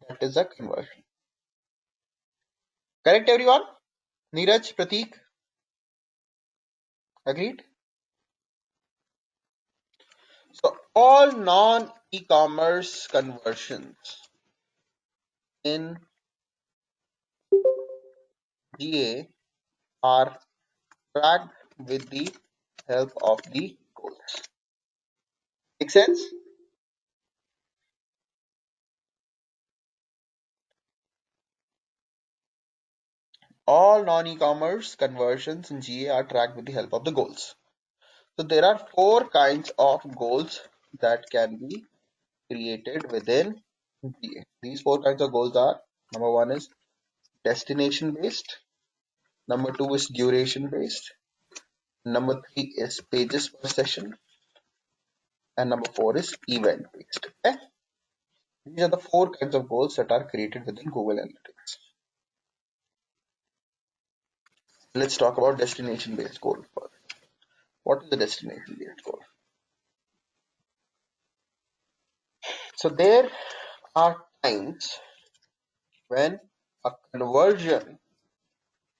that is a conversion. Correct, everyone? Neeraj, Prateek, agreed? So all non-e-commerce conversions in GA are tracked with the help of the goals. Make sense? All non-e-commerce conversions in GA are tracked with the help of the goals. So there are four kinds of goals that can be created within GA. These four kinds of goals are: number one is destination based, number two is duration based, number three is pages per session, and number four is event based. Okay? These are the four kinds of goals that are created within Google Analytics. Let's talk about destination based goal first. What is the destination based goal? So there are times when a conversion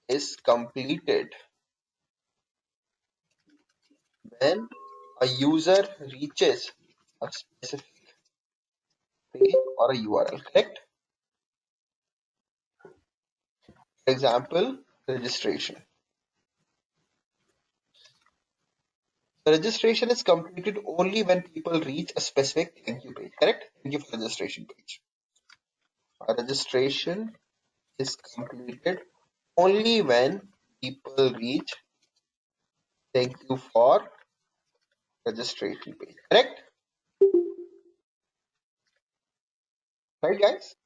is completed when a user reaches a specific page or a URL, correct? For example, registration. The registration is completed only when people reach a specific thank you page, correct? Thank you for registration page. A registration is completed only when people reach thank you for registration page, correct? Right, guys?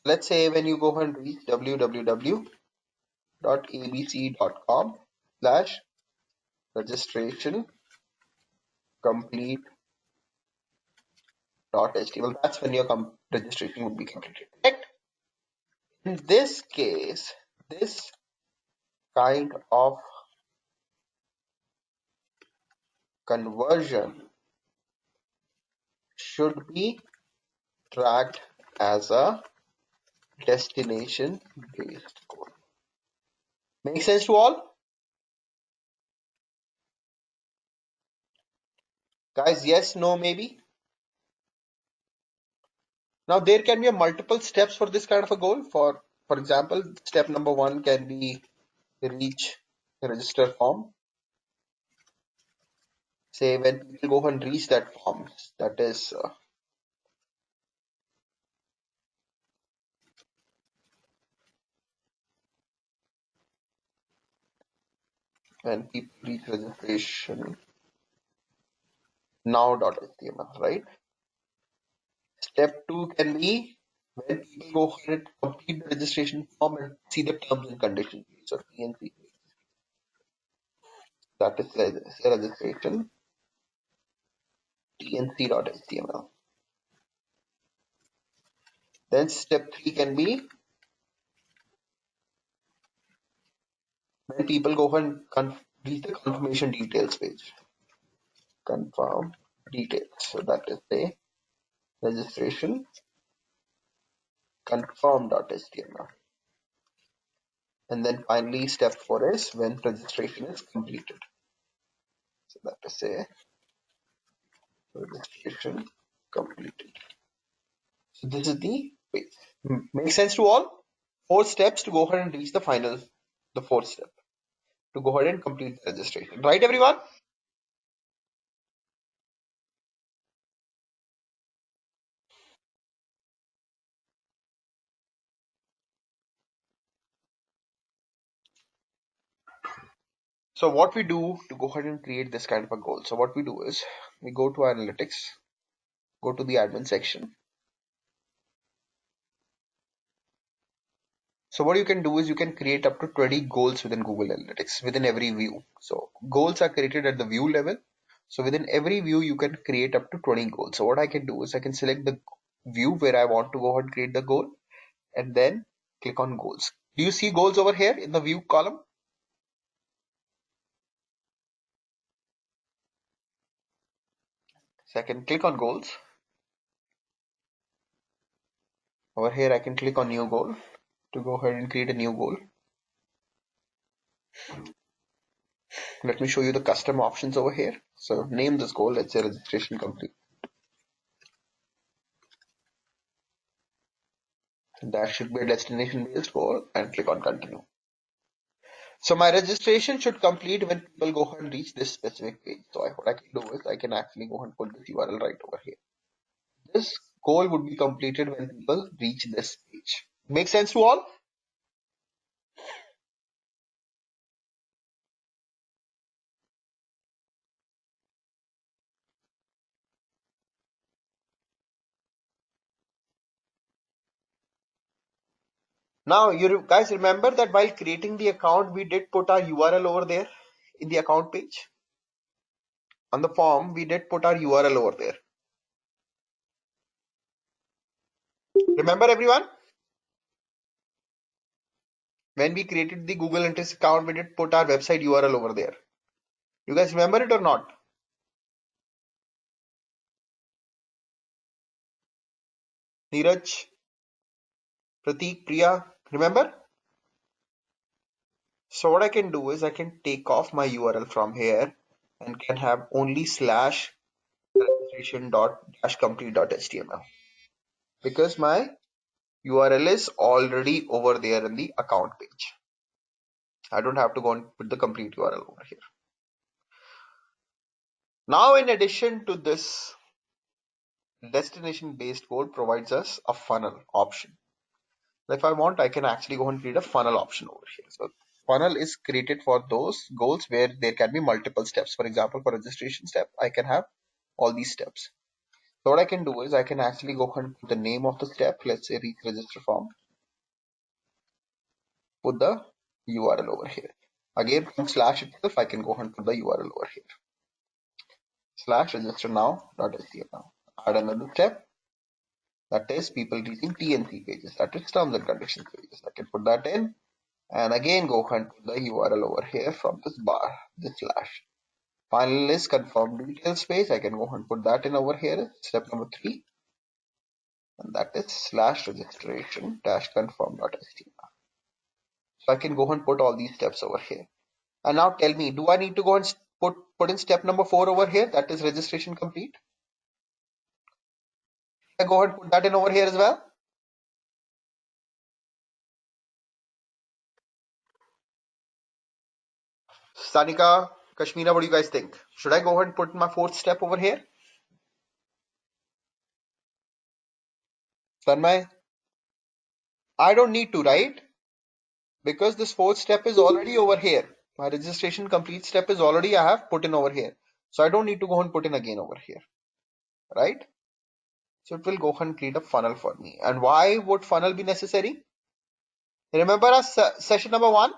Let's say when you go and reach www.abc.com/registration complete.html, that's when your registration would be completed, correct? In this case, this kind of conversion should be tracked as a destination based code. Make sense to all? Guys, yes, no, maybe? Now there can be a multiple steps for this kind of a goal. For example, step number one can be reach the register form. Say when people go and reach that form, that is when people reach registration now.html, right? Step two can be when people go ahead and complete the registration form and see the terms and conditions page or PNC page. That is registration tnc.html. Then step three can be when people go ahead and reach the confirmation details page. Confirm details. So that is the registration confirm.html. And then finally step four is when registration is completed. So that is a registration completed. So this is the page. Make sense to all? Four steps to go ahead and reach the final, the fourth step to go ahead and complete the registration. Right, everyone? So what we do to go ahead and create this kind of a goal. So what we do is we go to analytics, go to the admin section. So what you can do is you can create up to 20 goals within Google Analytics within every view. So goals are created at the view level. So within every view, you can create up to 20 goals. So what I can do is I can select the view where I want to go ahead and create the goal and then click on goals. Do you see goals over here in the view column? So I can click on goals. Over here, I can click on new goal to go ahead and create a new goal. Let me show you the custom options over here. So name this goal, let's say registration complete. And that should be a destination based goal and click on continue. So my registration should complete when people go ahead and reach this specific page. So what I can do is I can actually go ahead and put this URL right over here. This goal would be completed when people reach this page. Make sense to all? Now you guys remember that while creating the account, we did put our URL over there in the account page. On the form, we did put our URL over there. Remember everyone? When we created the Google Analytics account, we did put our website URL over there. You guys remember it or not? Neeraj, Pratik, Priya, remember? So what I can do is I can take off my URL from here and can have only slash registration dot dash complete dot html because my URL is already over there in the account page. I don't have to go and put the complete URL over here. Now, in addition to this, destination based code provides us a funnel option. If I want, I can actually go and create a funnel option over here. So funnel is created for those goals where there can be multiple steps. For example, for registration step, I can have all these steps. So what I can do is I can actually go ahead and put the name of the step. Let's say reach register form. Put the URL over here. Again, from slash itself, I can go ahead and put the URL over here. Slash register now.html. Add another step. That is people reaching TNC pages. That is terms and conditions pages. I can put that in. And again, go ahead and put the URL over here from this bar, this slash. Final is confirm details page. I can go ahead and put that in over here. Step number 3. and that is slash registration dash confirm.html. So I can go and put all these steps over here. And now tell me, do I need to go and put in step number 4 over here? That is registration complete. I go ahead and put that in over here as well. Sanika, Kashmira, what do you guys think? Should I go ahead and put my 4th step over here? Sanmay, I don't need to, right? Because this 4th step is already over here. My registration complete step is already I have put in over here. So I don't need to go and put in again over here, right? So it will go and create a funnel for me. And why would funnel be necessary? Remember our session number 1?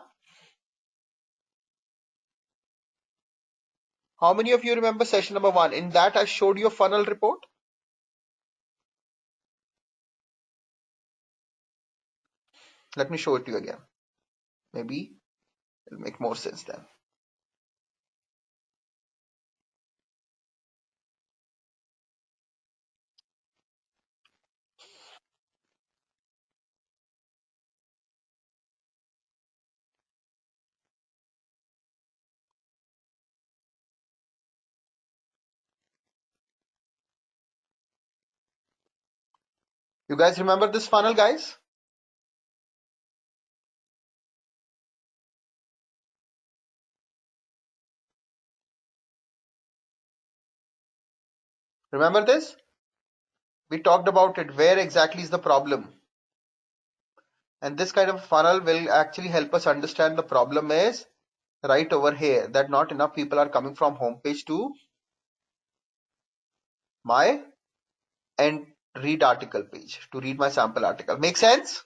How many of you remember session number 1? In that I showed you a funnel report. Let me show it to you again. Maybe it'll make more sense then. You guys remember this funnel, guys? Remember this? We talked about it. Where exactly is the problem? And this kind of funnel will actually help us understand the problem is right over here, that not enough people are coming from homepage to my and read article page to read my sample article. Make sense?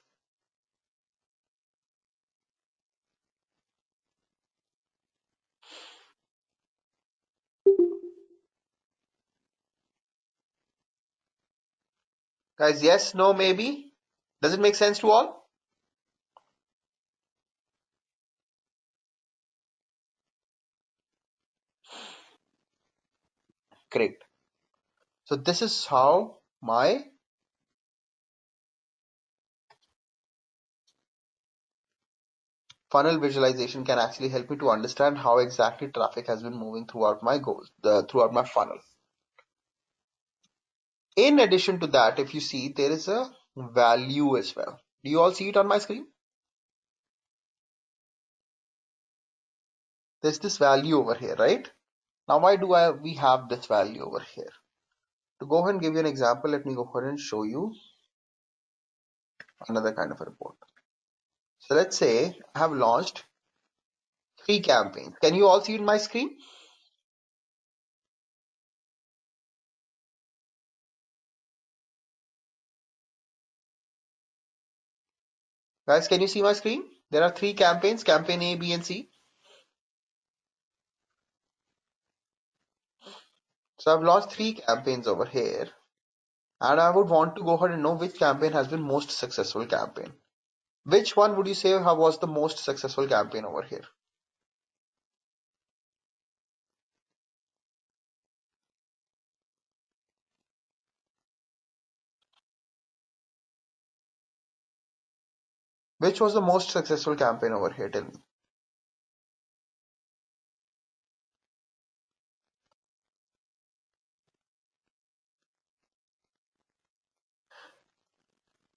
Guys, yes, no, maybe? Does it make sense to all? Great. So this is how my funnel visualization can actually help me to understand how exactly traffic has been moving throughout my goals, throughout my funnel. In addition to that, if you see, there is a value as well. Do you all see it on my screen? There's this value over here, right? Now, why do we have this value over here? To go ahead and give you an example, let me go ahead and show you another kind of a report. So let's say I have launched 3 campaigns. Can you all see it on my screen? Guys, can you see my screen? There are 3 campaigns, campaign A, B, and C. So I've launched 3 campaigns over here, and I would want to go ahead and know which campaign has been most successful campaign. Which one would you say was the most successful campaign over here? Which was the most successful campaign over here? Tell me.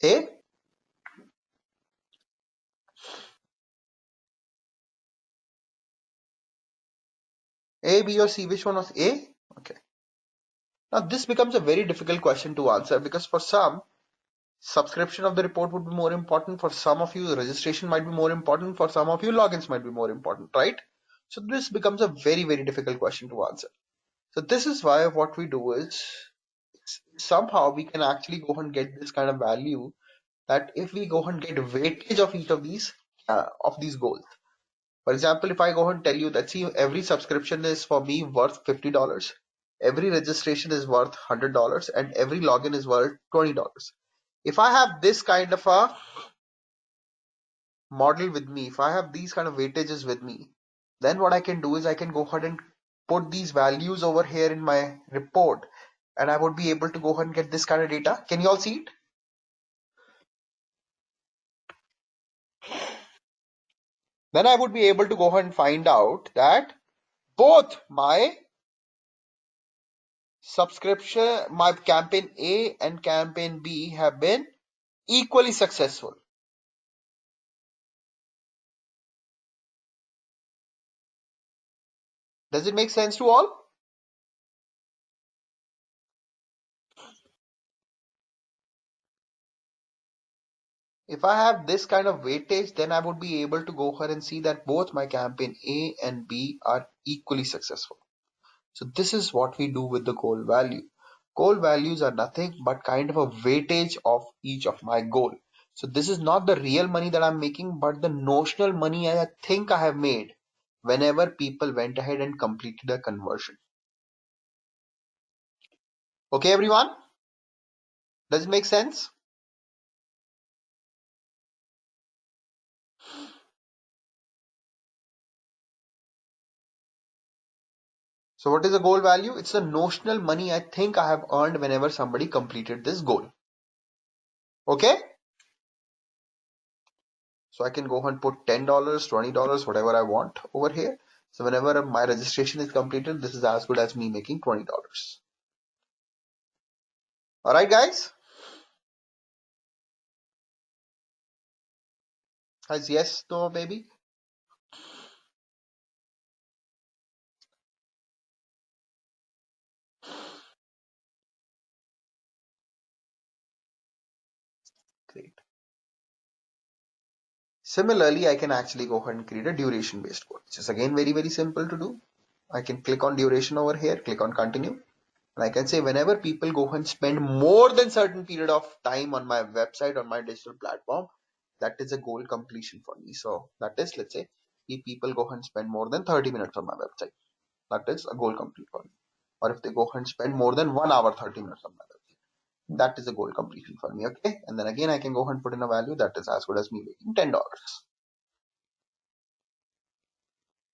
A? A, B, or C? Which one was A? Okay. Now this becomes a very difficult question to answer because for some, subscription of the report would be more important. For some of you, the registration might be more important. For some of you, logins might be more important, right? So this becomes a very, very difficult question to answer. So this is why what we do is somehow we can actually go and get this kind of value that if we go and get weightage of each of these goals. For example, if I go and tell you that see every subscription is for me worth $50, every registration is worth $100, and every login is worth $20. If I have this kind of a model with me, if I have these kind of weightages with me, then what I can do is I can go ahead and put these values over here in my report, and I would be able to go ahead and get this kind of data. Can you all see it? then I would be able to go ahead and find out that both my subscription, my campaign A and campaign B have been equally successful. Does it make sense to all? If I have this kind of weightage, then I would be able to go ahead and see that both my campaign A and B are equally successful. So this is what we do with the goal value. Goal values are nothing but kind of a weightage of each of my goal. So this is not the real money that I'm making, but the notional money I think I have made whenever people went ahead and completed a conversion. Okay, everyone? Does it make sense? So what is the goal value? It's the notional money I think I have earned whenever somebody completed this goal. Okay? So I can go and put $10, $20, whatever I want over here. So whenever my registration is completed, this is as good as me making $20. All right, guys? Guys, yes, no, maybe? Great. Similarly, I can actually go ahead and create a duration based goal, which is again very, very simple to do. I can click on duration over here, click on continue. And I can say whenever people go and spend more than certain period of time on my website, on my digital platform, that is a goal completion for me. So that is, let's say, if people go and spend more than 30 minutes on my website, that is a goal complete for me. Or if they go and spend more than 1 hour, 30 minutes on my website, that is a goal completion for me. Okay. And then again, I can go and put in a value that is as good as me making $10.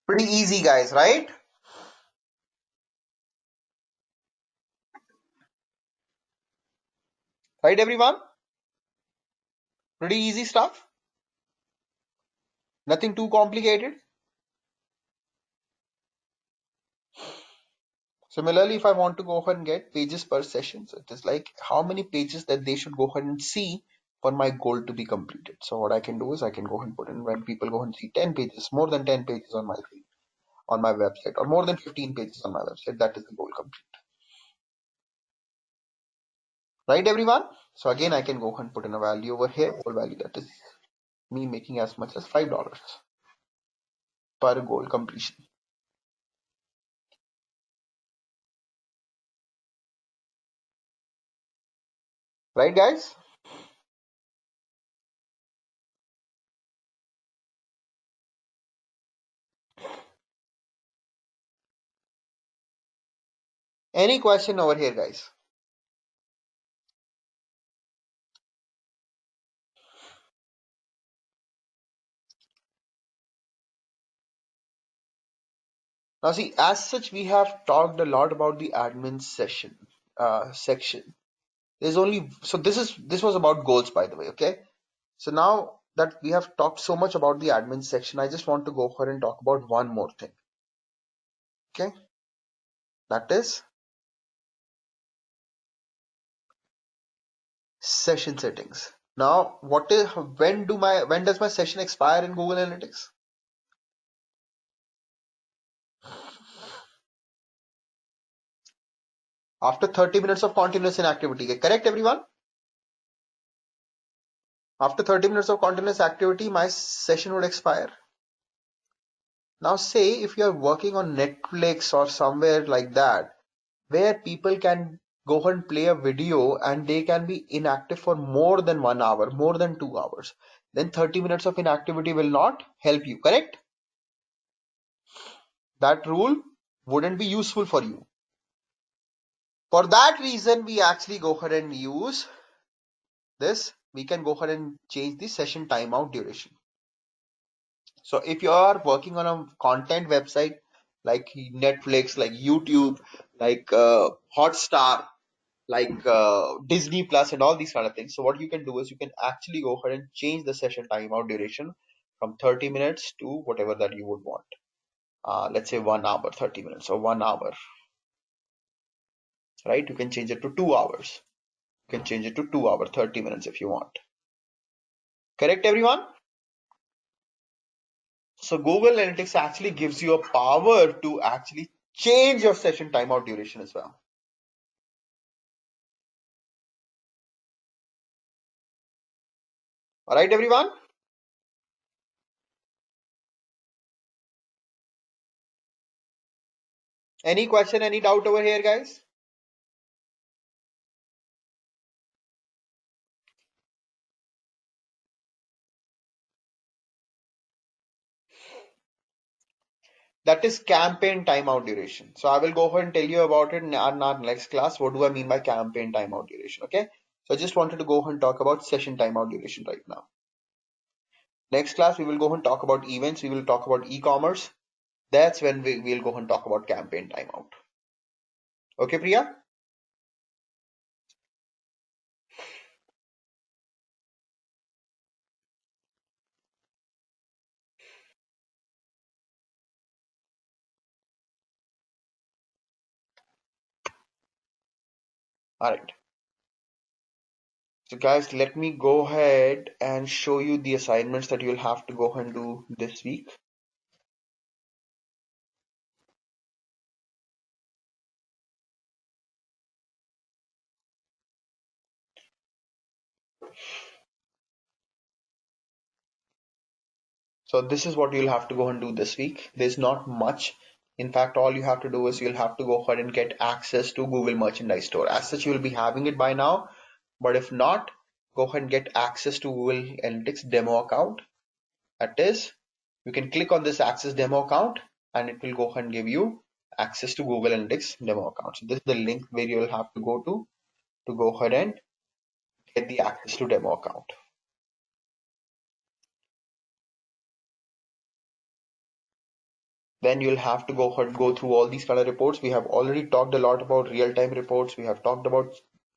Pretty easy, guys, right? Right, everyone? Pretty easy stuff. Nothing too complicated. Similarly, if I want to go ahead and get pages per session, so it is like how many pages that they should go ahead and see for my goal to be completed. So what I can do is I can go ahead and put in when people go and see 10 pages, more than 10 pages on my feed, on my website, or more than 15 pages on my website, that is the goal complete. Right, everyone? So again, I can go ahead and put in a value over here, goal value that is me making as much as $5 per goal completion. Right, guys? Any question over here, guys? Now, see, as such, we have talked a lot about the admin section. There's only so this was about goals, by the way. Okay, so now that we have talked so much about the admin section, I just want to go ahead and talk about one more thing. Okay, that is session settings. Now, when does my session expire in Google Analytics? After 30 minutes of continuous inactivity. Correct, everyone? After 30 minutes of continuous activity, my session would expire. Now, say if you are working on Netflix or somewhere like that, where people can go and play a video and they can be inactive for more than 1 hour, more than 2 hours, then 30 minutes of inactivity will not help you, correct? That rule wouldn't be useful for you. For that reason, we actually go ahead and use this. We can go ahead and change the session timeout duration. So if you are working on a content website like Netflix, like YouTube, like Hotstar, like Disney Plus and all these kind of things. So what you can do is you can actually go ahead and change the session timeout duration from 30 minutes to whatever that you would want. Let's say 1 hour, 30 minutes, or 1 hour, right? You can change it to 2 hours. You can change it to 2 hour, 30 minutes if you want. Correct, everyone? So Google Analytics actually gives you a power to actually change your session timeout duration as well. All right, everyone? Any question, any doubt over here, guys? That is campaign timeout duration. So I will go ahead and tell you about it in our next class. What do I mean by campaign timeout duration? Okay. So I just wanted to go ahead and talk about session timeout duration right now. Next class, we will go ahead and talk about events. We will talk about e-commerce. That's when we'll go ahead and talk about campaign timeout. Okay, Priya? All right. So guys, let me go ahead and show you the assignments that you'll have to go ahead and do this week. So this is what you'll have to go and do this week. There's not much. In fact, all you have to do is you'll have to go ahead and get access to Google Merchandise Store. As such, you will be having it by now. But if not, go ahead and get access to Google Analytics demo account. That is, you can click on this access demo account and it will go ahead and give you access to Google Analytics demo account. So this is the link where you will have to go ahead and get the access to demo account. Then you'll have to go through all these kind of reports. We have already talked a lot about real-time reports. We have talked about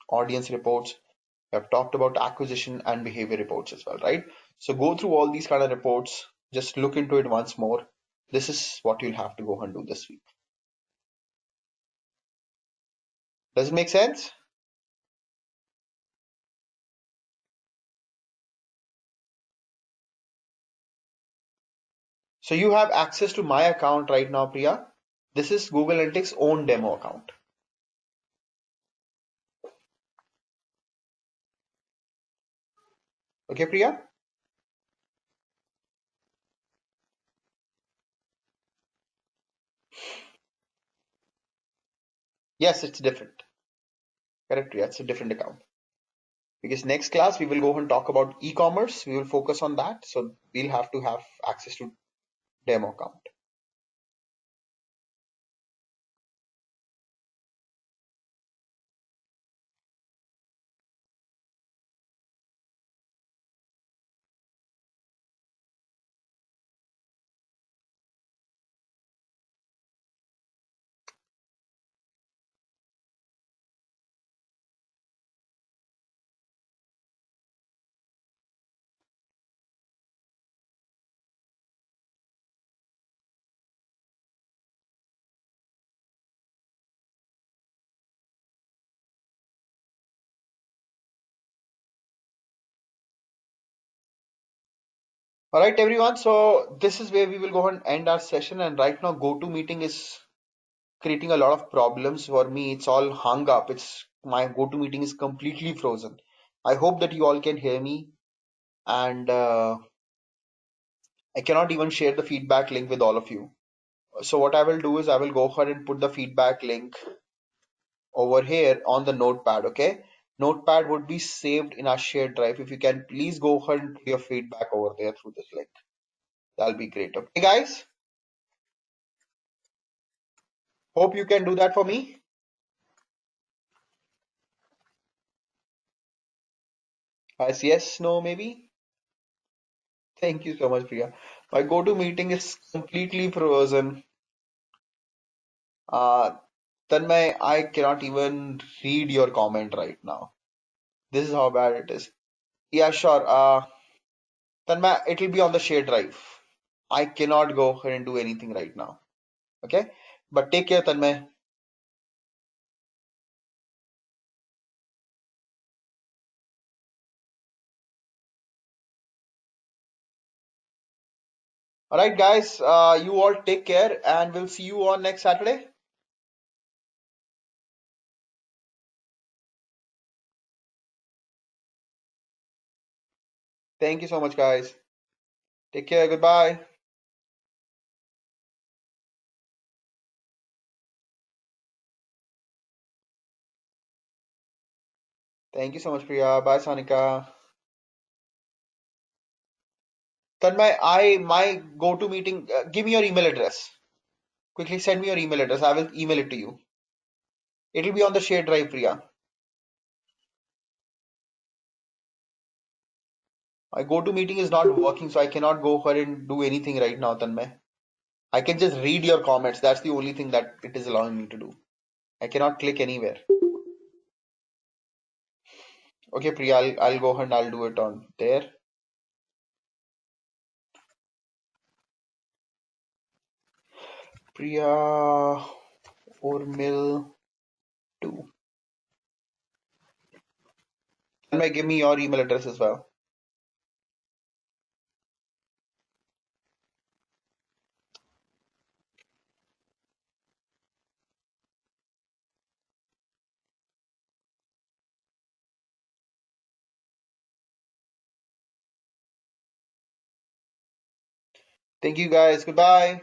audience reports. We have talked about acquisition and behavior reports as well, right? So go through all these kind of reports. Just look into it once more. This is what you'll have to go and do this week. Does it make sense? So you have access to my account right now, Priya. This is Google Analytics own demo account. Okay, Priya? Yes, it's different. Correct, Priya. It's a different account. Because next class we will go and talk about e-commerce. We will focus on that. So we'll have to have access to demo account. All right, everyone. So this is where we will go and end our session. And right now, GoToMeeting is creating a lot of problems for me. It's all hung up. It's my GoToMeeting is completely frozen. I hope that you all can hear me. And I cannot even share the feedback link with all of you. So what I will do is I will go ahead and put the feedback link over here on the notepad. Okay, notepad would be saved in our shared drive. If you can please go ahead and put your feedback over there through this link, that'll be great. Okay guys, hope you can do that for me. As yes, no, maybe. Thank you so much, Priya. My GoToMeeting is completely frozen. uh Tanmay, I cannot even read your comment right now. This is how bad it is. Yeah, sure. Tanmay, it will be on the shared drive. I cannot go ahead and do anything right now. Okay? But take care, Tanmay. Alright, guys, you all take care and we'll see you on next Saturday. Thank you so much, guys. Take care. Goodbye. Thank you so much, Priya. Bye, Sanika. Tanmay, my go-to meeting. Give me your email address. Quickly send me your email address. I will email it to you. It'll be on the shared drive, Priya. My go-to meeting is not working, so I cannot go ahead and do anything right now, Tanmay. I can just read your comments. That's the only thing that it is allowing me to do. I cannot click anywhere. Okay, Priya, I'll go ahead and I'll do it on there. Priya Urmil 2. Tanmay, give me your email address as well. Thank you, guys. Goodbye.